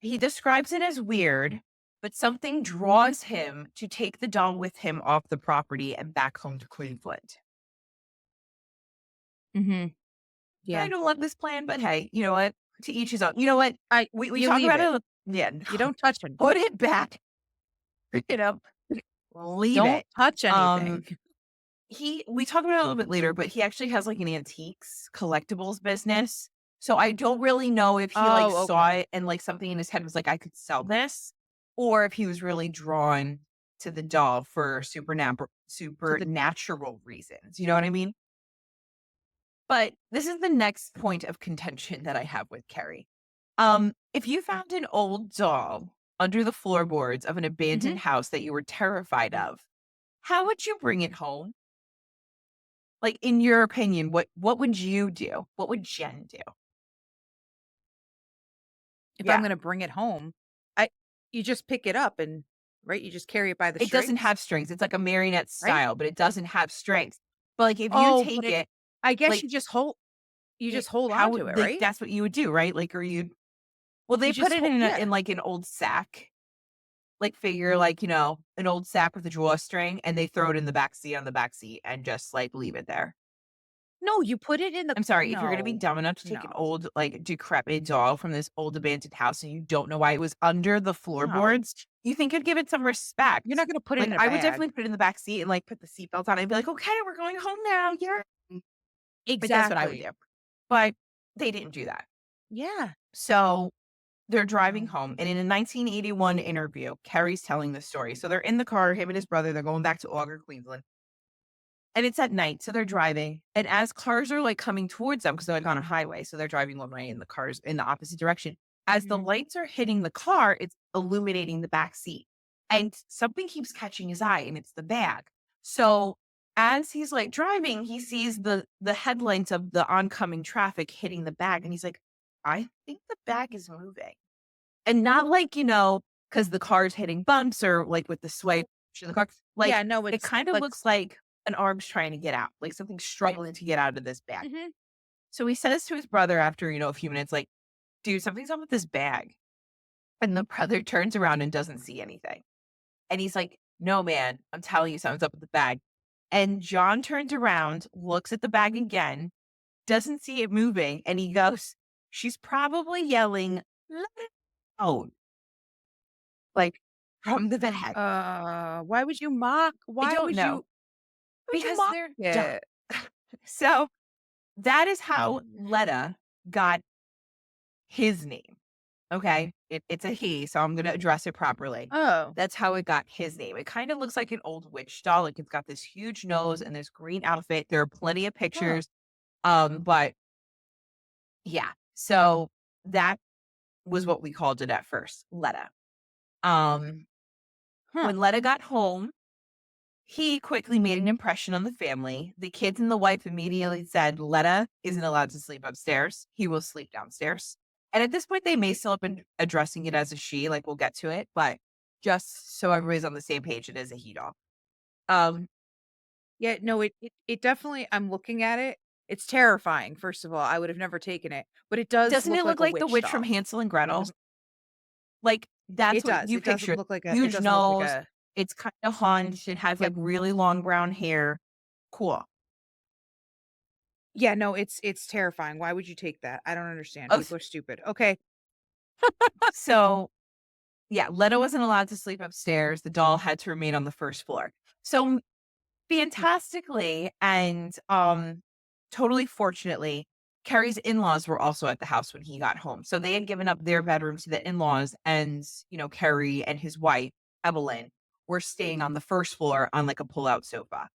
He describes it as weird, but something draws him to take the doll with him off the property and back home to Cleveland. Mhm. I Yeah. don't love this plan, but hey, you know what? To each his own. You know what? I We You talk leave about it. it. Yeah, You don't touch it. put it back. You know, leave Don't it. touch anything. Um, we talk about it a little bit later, but he actually has like an antiques collectibles business. So I don't really know if he like Oh, saw okay. it and like something in his head was like, I could sell this, or if he was really drawn to the doll for To the supernatural reasons. You know what I mean? But this is the next point of contention that I have with Kerry. If you found an old doll under the floorboards of an Mhm. abandoned house that you were terrified of, how would you bring it home? Like, in your opinion, what would you do? What would Jen do? If I'm Yeah. gonna bring it home, I you just pick it up and right, you just carry it by the It doesn't strings, have strings. It's like a marionette right? style, but it doesn't have strings. But, like, if you Oh, but take it it, I guess like, you it just hold on how to it, would like, right? that's what you would do, right? Like, or you well, they You put just it hold in yeah. like, an old sack, like, figure, like, an old sack with a drawstring, and they throw it in the back seat on the back seat and just, like, leave it there. No, you put it in the I'm sorry, if you're gonna be no. dumb enough to take an No. old, like, decrepit doll from this old abandoned house and you don't know why it was under the No. floorboards, you think you'd give it some You're respect. not gonna put it Like, in a I would bag. definitely put it in the back seat and, like, put the seatbelt on and be like, "Okay, we're going home now, yeah." Like, that's what I would Exactly. do. But they didn't do that. Yeah. So, they're driving home, and in a 1981 interview, Kerry's telling the story. So, they're in the car, him and his brother, they're going back to Auger, Cleveland. And it's at night, so they're driving, and as cars are, like, coming towards them, because 'cause they're, like, on a highway, so they're driving one way and the car's in the opposite direction. As the Mhm. lights are hitting the car, it's illuminating the back seat, and something keeps catching his eye, and it's the bag. So, as he's, like, driving, he sees the headlights of the oncoming traffic hitting the bag, and he's like, "I think the bag is moving." And not like, because the car's hitting bumps or, like, with the swipe to the car. Yeah, Like, no, it it's kind of like looks like an arm's trying to get out, like something's struggling to get out of this bag. mhm. So he says to his brother after, a few minutes, like, "Dude, something's up with this bag." And the brother turns around and doesn't see anything. And he's like, "No, man, I'm telling you something's up with the bag." And John turns around, looks at the bag again, doesn't see it moving, and he goes, "She's probably yelling, 'Let it out,'" like, from the bag. I Why don't would know, you because mock they're dumb. it? So, that is how Letta got his name, okay? It's a he, so I'm gonna address it properly. Oh. That's how it got his name. It kinda looks like an old witch doll, like, it's got this huge nose and this green outfit. There are plenty of Huh. pictures, but yeah. So, that was what we called it at first, Letta. Um, Huh. when Letta got home, he quickly made an impression on the family. The kids and the wife immediately said, "Letta isn't allowed to sleep upstairs. He will sleep downstairs." And at this point, they may still have been addressing it as a she, like we'll get to it, but just so everybody's on the same page, it is a he dog. Um, Yeah, no, it definitely I'm looking at it. It's terrifying, first of all. I would have never taken it, but it does doesn't look it like look a like the witch witch from doll. Hansel and Gretel? Like that's It what does. you It doesn't picture. look like a it Huge doesn't look like nose. a It's kind of hunched. It has like Yep. really long brown hair. Cool. Yeah, no, it's terrifying. Why would you take that? I don't understand. Oh, People are stupid. Okay. so yeah, Letta wasn't allowed to sleep upstairs. The doll had to remain on the first floor. So fantastically and totally fortunately, Carrie's in-laws were also at the house when he got home. So they had given up their bedroom to the in-laws and, Carrie and his wife, Evelyn, were staying on the first floor on like a pull-out sofa.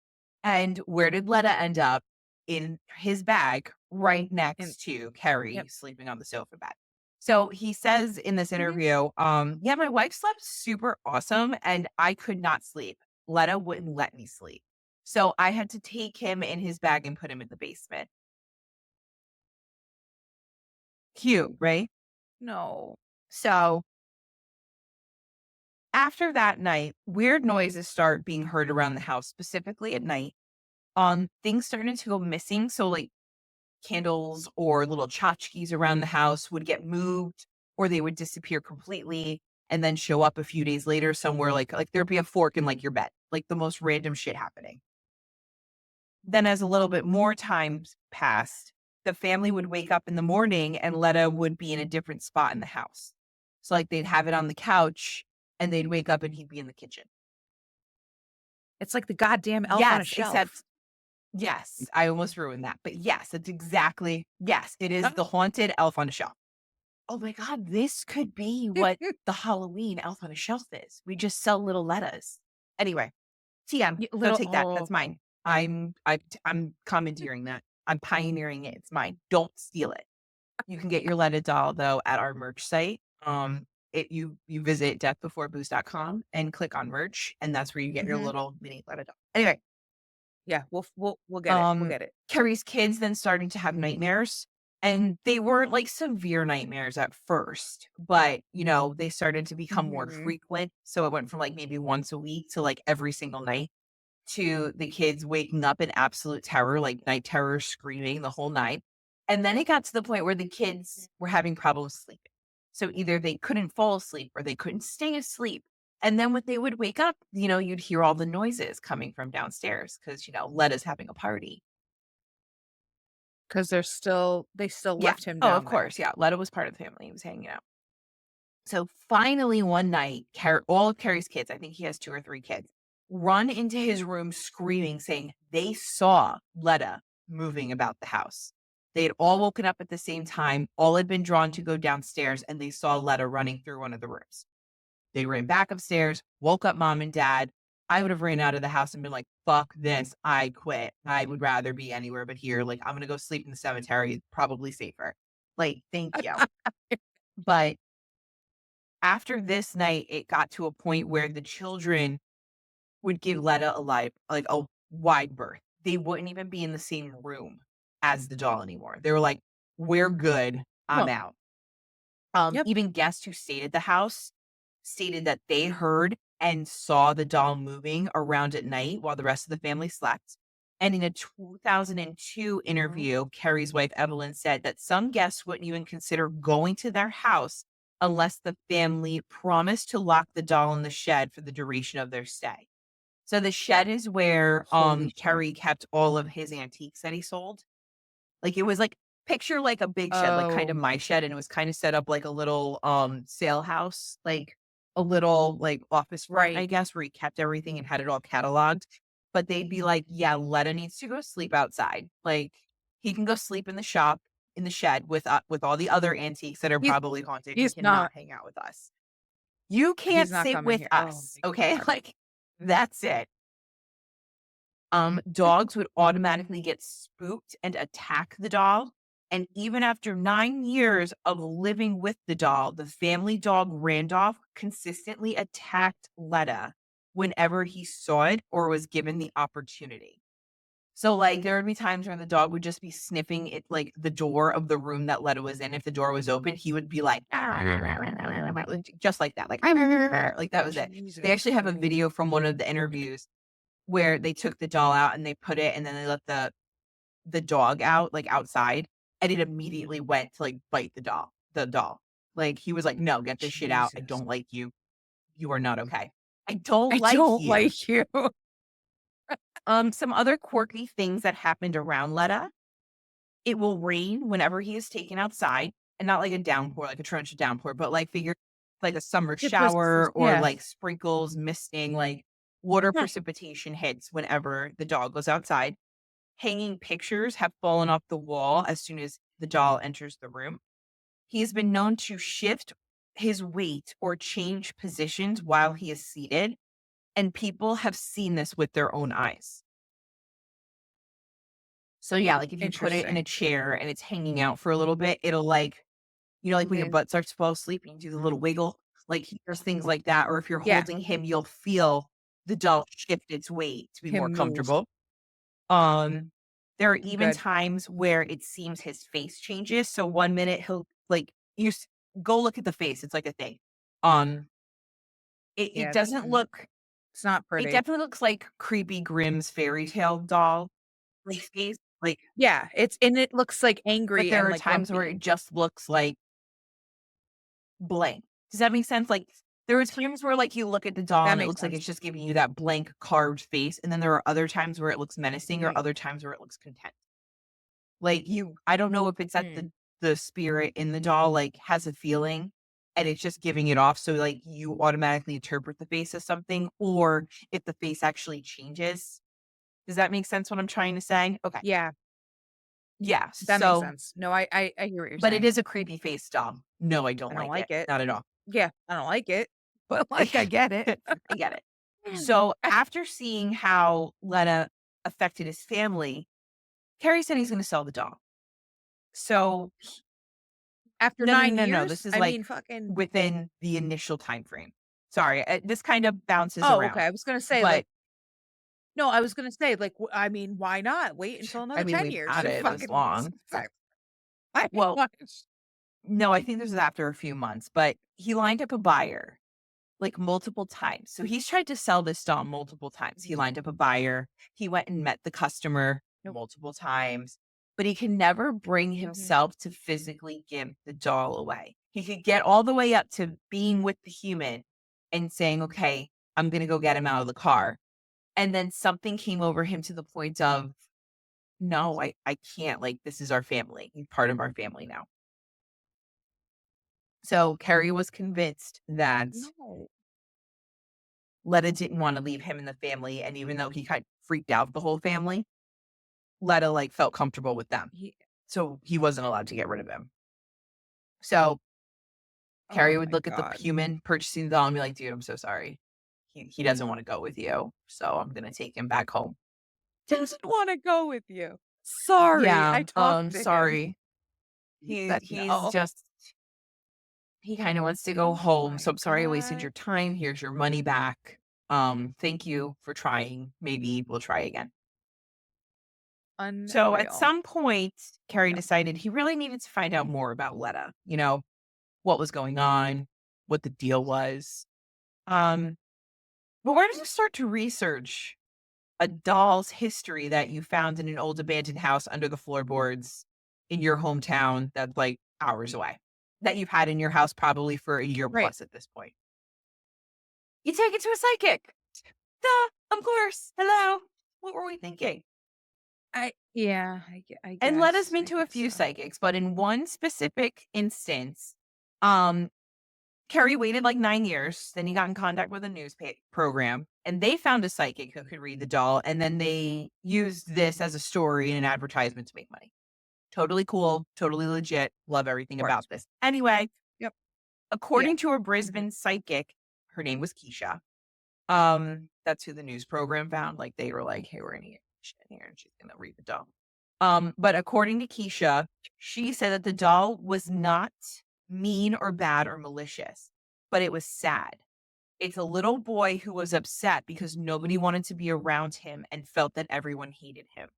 And where did Letta end up? In his bag right And next to Carrie yep. sleeping on the sofa bed. So he says in this Mhm. interview, yeah, my wife slept super awesome and I could not sleep. Letta wouldn't let me sleep. So I had to take him in his bag and put him in the basement. Cute, right? No. So after that night, weird noises start being heard around the house, specifically at night. Things started to go missing. So like candles or little tchotchkes around the house would get moved or they would disappear completely. and then show up a few days later somewhere like there'd be a fork in like your bed, like the most random shit happening. Then as a little bit more time passed, the family would wake up in the morning and Letta would be in a different spot in the house. So like they'd have it on the couch and they'd wake up and he'd be in the kitchen. It's like the goddamn elf on a Yes, shelf. except yes, I almost ruined that. But yes, it's exactly yes, it is the haunted elf on a shelf. Oh my god, this could be what the Halloween elf on a shelf is. We just sell little Lettas. Anyway, TM, don't Little take that. That's oh, mine. I'm commandeering that. I'm pioneering it. It's mine. Don't steal it. You can get your Letta doll though at our merch site. You visit deathbeforebooze.com and click on merch, and that's where you get your mhm. little mini Letta doll. Anyway, Yeah, we'll get it. We'll get it. Carrie's kids then starting to have nightmares, and they weren't like severe nightmares at first, but they started to become more Mhm. frequent. So it went from like maybe once a week to like every single night, to the kids waking up in absolute terror, like night terror, screaming the whole night. And then it got to the point where the kids were having problems sleeping. So either they couldn't fall asleep or they couldn't stay asleep. And then when they would wake up, you'd hear all the noises coming from downstairs because, Letta's having a party. 'Cause they still Yeah. left him Oh, of down there. course. Yeah. Letta was part of the family. He was hanging out. So finally, one night, all of Carrie's kids, I think he has 2 or 3 kids, run into his room screaming, saying they saw Letta moving about the house. They had all woken up at the same time, all had been drawn to go downstairs, and they saw Letta running through one of the rooms. They ran back upstairs, woke up mom and dad. I would have ran out of the house and been like, fuck this. I quit. I would rather be anywhere but here. Like, I'm going to go sleep in the cemetery. It's probably safer. Like, thank you. But after this night, it got to a point where the children would give Letta a wide berth. They wouldn't even be in the same room as the doll anymore. They were like, "We're good. I'm Huh. out." Yep. Even guests who stayed at the house stated that they heard and saw the doll moving around at night while the rest of the family slept. And in a 2002 Mhm. interview, Carrie's wife Evelyn said that some guests wouldn't even consider going to their house unless the family promised to lock the doll in the shed for the duration of their stay. So the shed is where Holy shit. Carrie kept all of his antiques that he sold. Like, it was like picture like a big shed, like kind of Oh, my shed, and it was kind of set up like a little sale house, like a little like office front, I right. guess, where he kept everything and had it all cataloged. But they'd be like, "Yeah, Letta needs to go sleep outside. Like, he can go sleep in the shop in the shed with all the other antiques that are He's probably haunted. He he's not cannot hang out with us. You he's can't not sit coming with here. Oh us, my okay?" god. Like, that's it. Dogs would automatically get spooked and attack the doll. And even after 9 years of living with the doll, the family dog Randolph consistently attacked Letta whenever he saw it or was given the opportunity. So, like, there would be times when the dog would just be sniffing it, like the door of the room that Letta was in. If the door was open, he would be like, just like that, like that was it. They Jesus actually have a Christ. video from one of the interviews where they took the doll out and they put it and then they let the dog out, like, outside, and it immediately went to, like, bite the doll. Like, he was like, "No, get this shit out. I Jesus. don't like you. You are not okay. I don't I like don't you." like you. Some other quirky things that happened around Letta, it will rain whenever he is taken outside, and not like a downpour, like a torrential downpour, but, like, figure like a summer Yeah, but shower or, yeah. like, sprinkles, misting, like, water Huh. precipitation hits whenever the dog goes outside. Hanging pictures have fallen off the wall as soon as the doll enters the room. He has been known to shift his weight or change positions while he is seated, and people have seen this with their own eyes. So, yeah, like if you put it in a Interesting. chair and it's hanging out for a little bit, it'll like, like when your Mhm. butt starts to fall asleep and you do the little wiggle, like there's things like that. Or if you're Yeah, holding him, you'll feel the doll shift its weight to be more him move. comfortable. Um, there are even Good. times where it seems his face changes. So one minute he'll like go look at the face. It's like a thing. Um, it Yeah, doesn't look. it's not It pretty. definitely looks like creepy Grimm's fairy tale doll like face. Like, Yeah, it looks, like, but angry there and, are like, times where grumpy. it just looks like blank. Does that make sense? Like, There are times where, like, you look at the doll That and it makes looks like sense. it's just giving you that blank carved face, and then there are other times where it looks menacing or Right. other times where it looks content. Like, I don't know if it's that Mm. the spirit in the doll, like, has a feeling and it's just giving it off, so, like, you automatically interpret the face as something, or if the face actually changes. Does that make sense what I'm trying to say? Okay. Yeah, Yeah, that makes so sense. No, I hear what you're but it saying. is a creepy face doll. No, I don't I don't like it. like it. Not at all. Yeah, I don't like it, but, like, I get it. I get it. So, after seeing how Letta affected his family, Carrie said he's gonna sell the doll. So After no, no, 9 no, no, years? this is, I like, mean, fucking within the initial time frame. Sorry, this kind of bounces oh, okay, around, I was gonna say, but, like no, I was gonna say, like, I mean, why not? Wait until I another mean, 10 we've years had and it this fucking long. I mean, Well, what? no, I think this was after a few months, but he lined up a buyer, like, multiple times. So he's tried to sell this doll multiple times. He lined up a buyer, he went and met the customer Nope. multiple times, but he can never bring Mhm. himself to physically give the doll away. He could get all the way up to being with the human and saying, "Okay, I'm gonna go get him out of the car." And then something came over him to the point of, "No, I can't, like, this is our family. He's part of our family now." So, Carrie was convinced that No. Letta didn't wanna leave him and the family, and even though he kind of freaked out the whole family, Letta, like, felt comfortable with them. He So, he wasn't allowed to get rid of him. So, Carrie oh would my look at the god. human purchasing the doll and be like, "Dude, I'm so sorry. He doesn't wanna go with you, so I'm gonna take him back home." Doesn't wanna go with you. Sorry, Yeah, I talked to him. sorry. He He's said he's no. just he kinda wants to go Oh home, so my I'm sorry I wasted god. your time. Here's your money back. Thank you for trying. Maybe we'll try again. So at Unreal. some point, Carrie No. decided he really needed to find out more about Letta, what was going on, what the deal was. Um, but where did you start to research a doll's history that you found in an old abandoned house under the floorboards in your hometown that's like hours away, that you've had in your house probably for a year Right. plus at this point? You take it to a psychic. Duh, of course. Hello. What were we thinking? I And led us guess. been I to a guess few so. psychics, but in one specific instance, um, Kerry waited like 9 years, then he got in contact with a program, and they found a psychic who could read the doll, and then they used this as a story and an advertisement to make money. Totally cool, totally legit, love everything Of course. about this. Anyway, Yep. Yeah. according to a Mhm. Brisbane psychic, her name was Keisha. That's who the news program found. Like they were like, "Hey, we're gonna get Keisha in here, and she's gonna read the doll." But according to Keisha, she said that the doll was not mean or bad or malicious, but it was sad. It's a little boy who was upset because nobody wanted to be around him and felt that everyone hated him.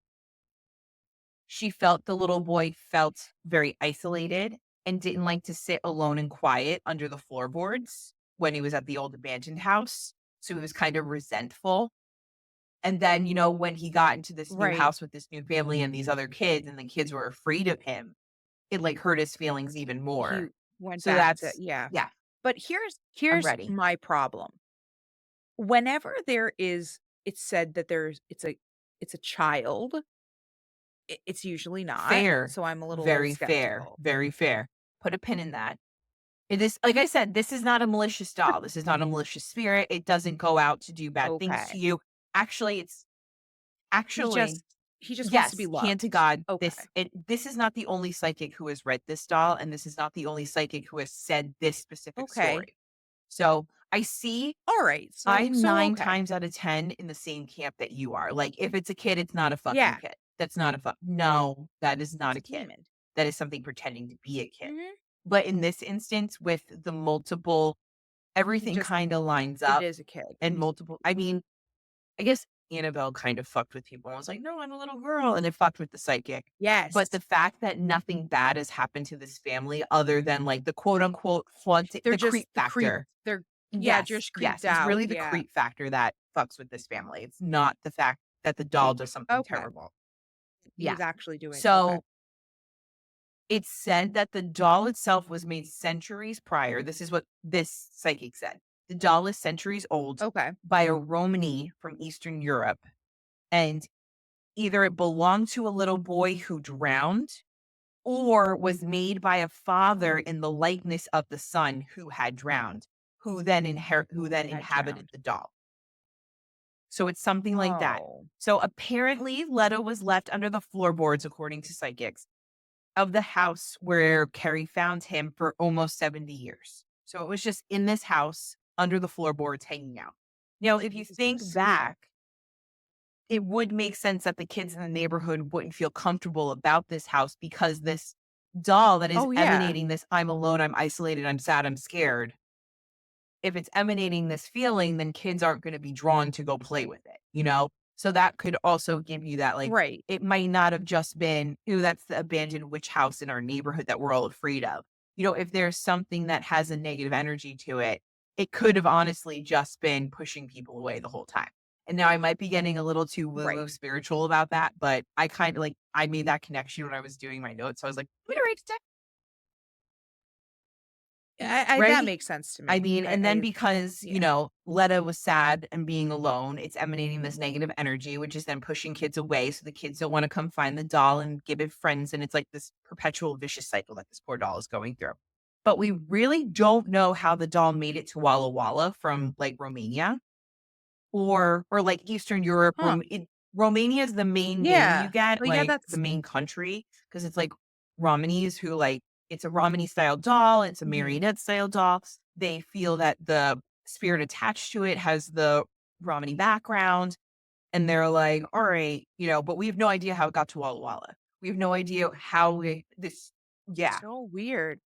She felt the little boy felt very isolated and didn't like to sit alone and quiet under the floorboards when he was at the old abandoned house. So he was kind of resentful. And then, when he got into this new Right. house with this new family and these other kids, and the kids were afraid of him, it like hurt his feelings even He more. went So back to that's, yeah. yeah, But I'm here's ready. my problem. Whenever there is it's said that it's a child, it's usually not, Fair, so I'm a little very fair, skeptical. very fair. Put a pin in that. It is, like I said, this is not a malicious doll. This is not a malicious spirit. It doesn't go out to do bad things to Okay. you. Actually, it's He actually, just he just wants to be yes, hand loved. to God. Okay. This is not the only psychic who has read this doll, and this is not the only psychic who has said this specific Okay. story. So I see Alright. I'm So 9 okay. times out of 10 in the same camp that you are. Like, if it's a kid, it's not a fucking Yeah. kid. That's not a no, that is not It's a a kid. demon. That is something pretending to be a kid. Mhm. But in this instance, with the multiple, He everything just kinda lines it up is a kid. and multiple I mean, I guess Annabelle kind of fucked with people. I was like, "No, I'm a little girl," and it fucked with the psychic. But the Yes. fact that nothing bad has happened to this family other than, like, the quote unquote haunting They're the just creep the creep factor. they're yeah, Yes, just yes, creeped it's out. really the Yeah. creep factor that fucks with this family. It's not the fact that the doll does something Okay. terrible. He Yeah. was actually doing okay. So, it's said that the doll itself was made centuries prior. This is what this psychic said. The doll is centuries old Okay. by a Romany from Eastern Europe. And either it belonged to a little boy who drowned or was made by a father in the likeness of the son who had drowned, who then Had inhabited drowned. the doll. So it's something like that. Oh. So apparently Letta was left under the floorboards, according to psychics, of the house where Kerry found him for almost 70 years. So it was just in this house under the floorboards hanging out. Now, if you think Jesus. back, it would make sense that the kids in the neighborhood wouldn't feel comfortable about this house because this doll that is Oh, yeah. emanating this I'm alone, I'm isolated, I'm sad, I'm scared. If it's emanating this feeling, then kids aren't going to be drawn to go play with it, you know? So that could also give you that, like, Right. it might not have just been, ooh, that's the abandoned witch house in our neighborhood that we're all afraid of. You know, if there's something that has a negative energy to it, it could have honestly just been pushing people away the whole time. And now I might be getting a little too woo Right. woo spiritual about that, but I kind of like, I made that connection when I was doing my notes. So I was like, I'm going to write it down. I that Right? makes sense to I me. mean, and then I because, you yeah. know, Letta was sad and being alone, it's emanating this negative energy, which is then pushing kids away. So the kids don't want to come find the doll and give it friends. And it's like this perpetual vicious cycle that this poor doll is going through. But we really don't know how the doll made it to Walla Walla from like Romania or like Eastern Europe. Huh. Romania is the main name you Yeah. get, Well, yeah, like the that's main country, because it's like Romanies who like it's a Romany style doll, it's a mhm. marionette style doll. They feel that the spirit attached to it has the Romany background, and they're like, all right, you know, but we have no idea how it got to Walla Walla. We have no idea how this, yeah. So weird.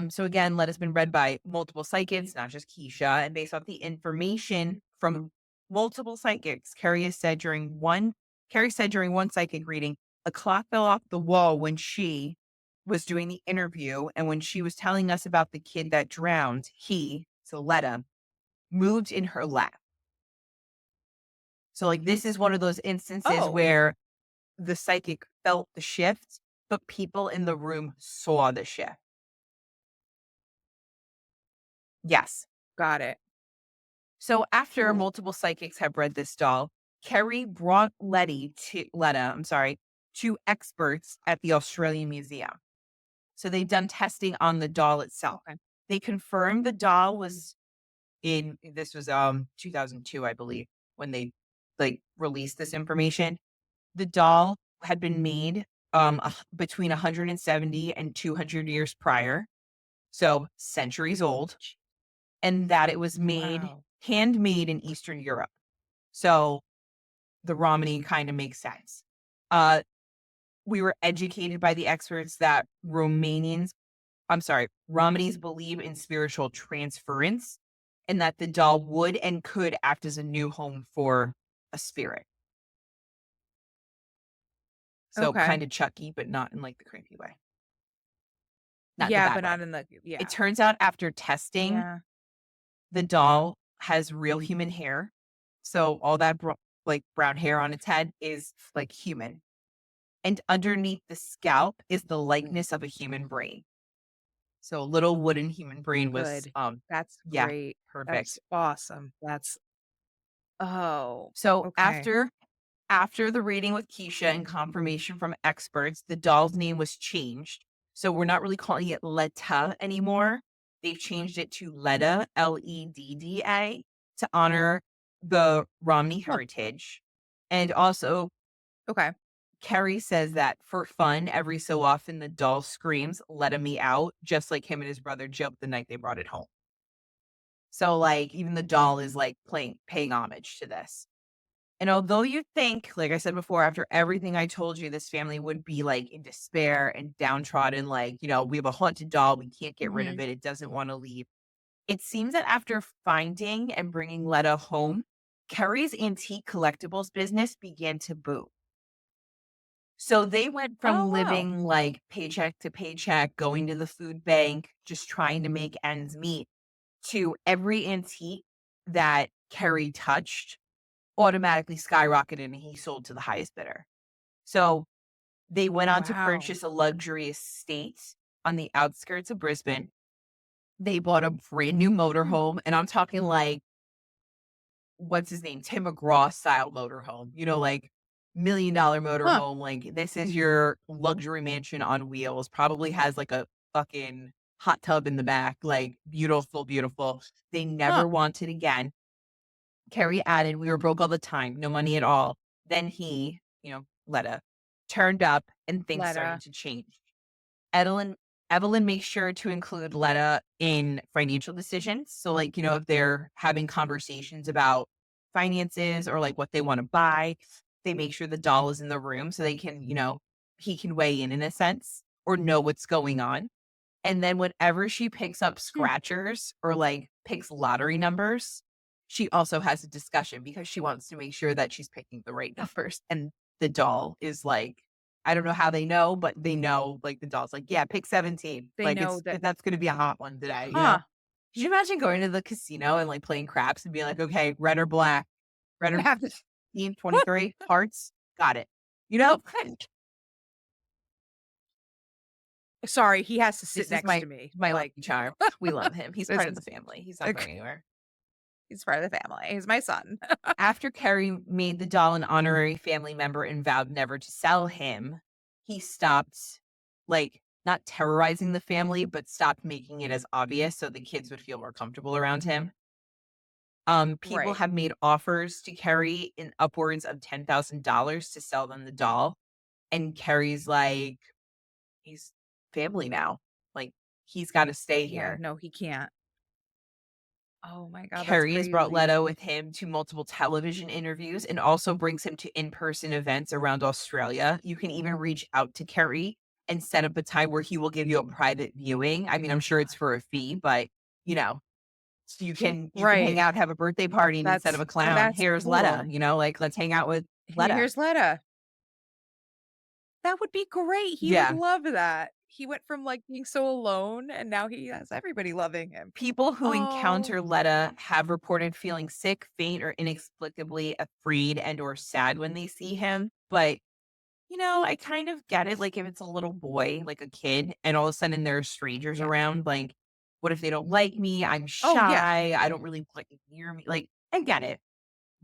So again, Let has been read by multiple psychics, not just Keisha, and based off the information from multiple psychics, Carrie said during one psychic reading, a clock fell off the wall when she was doing the interview, and when she was telling us about the kid that drowned, so Letta, moved in her lap. So like this is one of those instances Oh, where the psychic felt the shift, but people in the room saw the shift. Yes. got it. So after multiple psychics have read this doll, Kerry brought Letta, to experts at the Australian Museum. So they've done testing on the doll itself. Okay. They confirmed the doll was in this was 2002, I believe, when they like released this information. The doll had been made between 170 and 200 years prior, so centuries old, and that it was Wow. handmade in Eastern Europe. So the Romney kind of makes sense. Uh, we were educated by the experts that Romneys believe in spiritual transference and that the doll would and could act as a new home for a spirit. So Okay. kind of Chucky, but not in like the creepy way, not in the Yeah, bad but way. not in the It yeah. turns out after testing, Yeah. the doll has real human hair. So all that like brown hair on its head is like human. And underneath the scalp is the likeness of a human brain. So a little wooden human brain was, Good. That's yeah, great. That's perfect. awesome. That's oh, So okay. after the reading with Keisha and confirmation from experts, the doll's name was changed. So we're not really calling it Letta anymore. They've changed it to Ledda, Ledda, to honor the Romney Huh. heritage. And also, Okay. Kerry says that for fun, every so often the doll screams, "Let me out," just like him and his brother joked the night they brought it home. So, like, even the doll is like paying homage to this. And although you think, like I said before, after everything I told you, this family would be like in despair and downtrodden, like, you know, we have a haunted doll, we can't get rid of Mhm. it, it doesn't want to leave. It seems that after finding and bringing Letta home, Kerry's antique collectibles business began to boom. So they went Oh, from wow. living like paycheck to paycheck, going to the food bank, just trying to make ends meet, to every antique that Kerry touched automatically skyrocketed and he sold to the highest bidder. So they went on to Wow. purchase a luxury estate on the outskirts of Brisbane. They bought a brand new Hmm. motorhome, and I'm talking like, what's his name? Tim McGraw style motorhome, like $1 million Huh. motorhome. Like, this is your luxury mansion on wheels, probably has like a fucking hot tub in the back, like beautiful, beautiful. They Huh. never wanted again. Kerry added, "We were broke all the time, no money at all." Then he, Letta, turned up and things started Letta. to change. Evelyn Evelyn makes sure to include Letta in financial decisions. So, like, if they're having conversations about finances or like what they want to buy, they make sure the doll is in the room so they can, he can weigh in a sense or know what's going on. And then whenever she picks up Hmm. scratchers or, like, picks lottery numbers, she also has a discussion because she wants to make sure that she's picking the right numbers, and the doll is like, I don't know how they know, but they know, like, the doll's like, "Yeah, pick 17." They Like, know that. that's gonna be a hot one today, you know? Huh. Could you imagine going to the casino and, like, playing craps and being like, "Okay, red or black? Red You or have this. 15, 23, hearts? Got it." You know? Sorry, he has to sit This is next my to me. my Like, lucky charm. We love him. He's this part of the is family. He's not okay. going anywhere. He's part of the family. He's my son. After Kerry made the doll an honorary family member and vowed never to sell him, he stopped, like, not terrorizing the family, but stopped making it as obvious so the kids would feel more comfortable around him. People Right. have made offers to Kerry in upwards of $10,000 to sell them the doll. And Kerry's like, he's family now. Like, he's got to stay Yeah, here. no, he can't. Oh my god, that's Kerry has brought Leto crazy. with him to multiple television interviews and also brings him to in-person events around Australia. You can even reach out to Kerry and set up a time where he will give you a private viewing. I mean, I'm sure it's for a fee, but so you can hang Right. out, have a birthday party, and instead of a clown, That's here's Letta, cool. like, let's hang out with Letta. Here's Letta. That would be great. He would Yeah. love that. He went from, like, being so alone, and now he has everybody loving him. People who Oh, encounter Letta have reported feeling sick, faint, or inexplicably afraid and or sad when they see him. But I kind of get it. Like, if it's a little boy, like a kid, and all of a sudden there are strangers yeah. around, like, what if they don't like me? I'm Oh, yeah. shy. I don't really like near me. Like, I get it.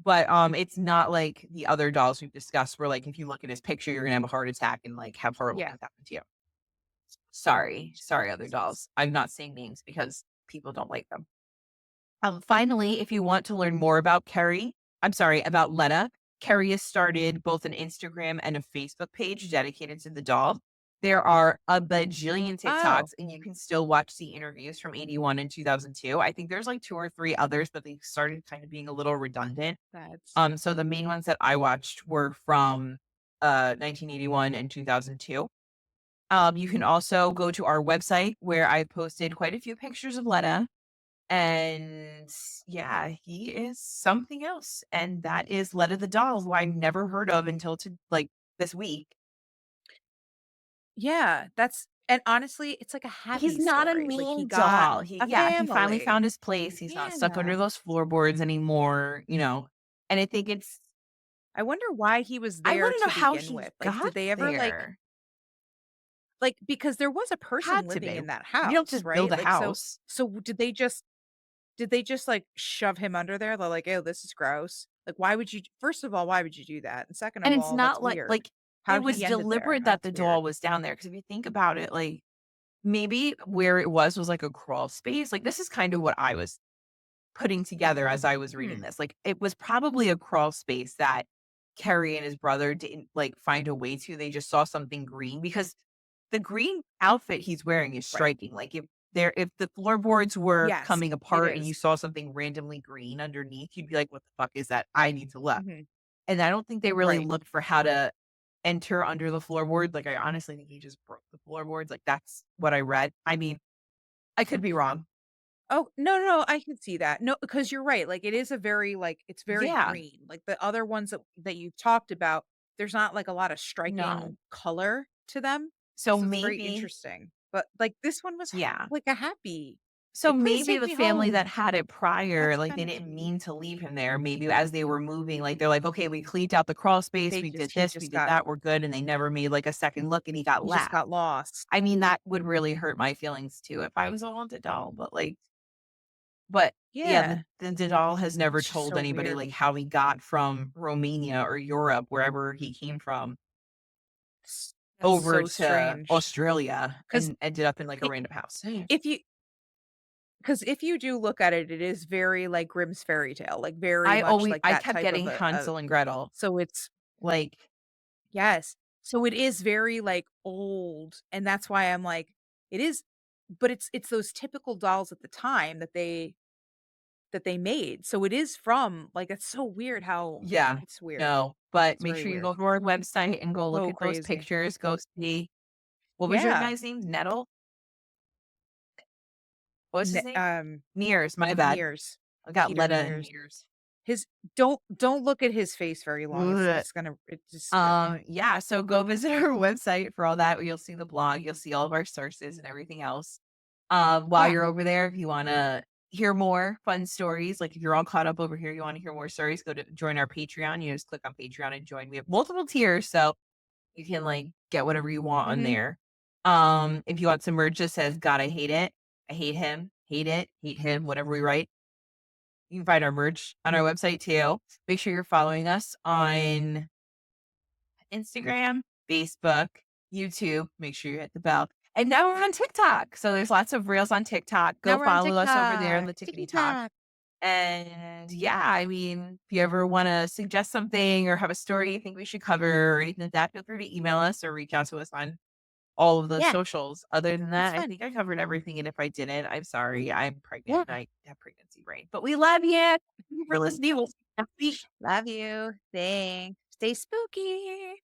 But it's not like the other dolls we've discussed where, like, if you look at his picture, you're gonna have a heart attack and like have horrible Yeah. things happen to you. Sorry. Sorry, other dolls. I'm not saying names because people don't like them. Finally, if you want to learn more about about Letta, Kerry has started both an Instagram and a Facebook page dedicated to the doll. There are a bajillion Oh, TikToks, and you can still watch the interviews from 81 and 2002. I think there's like two or three others, but they started kind of being a little redundant. that's So the main ones that I watched were from 1981 and 2002. You can also go to our website where I've posted quite a few pictures of Letta, and yeah, he is something else. And that is Letta the doll, who I never heard of until to like this week. yeah, that's and honestly, it's like a He's happy not a story. Like, he mean got doll. a He finally family. found his place. He's not stuck Yeah. under those floorboards anymore. And I think I wonder why he was I there want to know to how begin he with. Like, got did they ever, there. because there was a person Had to living be. in that You don't house, just build right? a Like, so house. so did they just, like, shove him under there? They're like, "Oh, this is gross." Like, why would you first of all, why would you do that? And second And of it's all, that's not weird. How it did was he end it there? deliberate that That's the weird. doll was down there. Because if you think about it, like, maybe where it was like a crawl space. Like, this is kind of what I was putting together as I was reading Hmm, this. Like, it was probably a crawl space that Kerry and his brother didn't, like, find a way to. They just saw something green because the green outfit he's wearing is right. striking. Like, if the floorboards were Yes, coming it apart and you is. saw something randomly green underneath, you'd be like, "What the fuck is that? I need to look." Mhm. And I don't think they really Right. looked for how to enter under the floorboard. Like, I honestly think he just broke the floorboards. Like, that's what I read. I mean, I could be wrong. Oh, no, no, no, I can see that. No, because you're right, like, it is a very, it's very Yeah. green. Like, the other ones that you've talked about, there's not, like, a lot of striking No. color to them, So so it's very maybe interesting. But, like, this one was yeah. like a happy. So Please maybe take the me family home. that had it prior, That's like, they kind of didn't cute. mean to leave him there. Maybe as they were moving, like, they're like, "Okay, we cleaned out the crawl space, we did He this, we just did got that, we're good," and they never made, like, a second look, and he got left. lost. I mean, that would really hurt my feelings too if I was a haunted doll, but yeah, Yeah. the doll has never It's just told so anybody, weird. like, how he got from Romania or Europe, wherever he came from, That's over so to strange. Australia Because and ended up in, like, a random house. if you because if you do look at it, it is very like Grimm's fairy tale, like very much like I that kept type of getting a Hansel and Gretel, so it's like, yes. So it is very like old, and that's why I'm like, it is, but it's those typical dolls at the time that they made. So it is from like it's so weird how yeah, it's weird. no, but It's make very sure you weird. go to our website and go look So at those crazy. pictures, go see what was your Yeah. guy's name? Nettle? What's his Ne name? Niers, my bad. Niers. I got Peter Letta and Niers. Niers. His don't look at his face very long. Blech. It's gonna it just Yeah, so go visit our website for all that. You'll see the blog, you'll see all of our sources and everything else. While yeah. you're over there, if you wanna hear more fun stories, like if you're all caught up over here, you wanna hear more stories, go to join our Patreon. You just click on Patreon and join. We have multiple tiers, so you can, like, get whatever you want on Mhm. there. If you want some merch that says, "God, I hate it. I hate him. Hate it. Hate him," whatever we write, you can find our merch on our website too. Make sure you're following us on Instagram, Facebook, YouTube. Make sure you hit the bell. And now we're on TikTok. So there's lots of reels on TikTok. Go Now we're on follow us over there on TikTok. the Tickety Talk. TikTok. And yeah, I mean, if you ever want to suggest something or have a story you think we should cover or anything like that, feel free to email us or reach out to us on all of the Yeah, socials. Other than it's that, I fun. think I covered everything. And if I didn't, I'm sorry. I'm pregnant Yeah. and I have pregnancy brain. But we love you. Thank you for listening. We'll see you next week. Love you. Thanks. Stay spooky.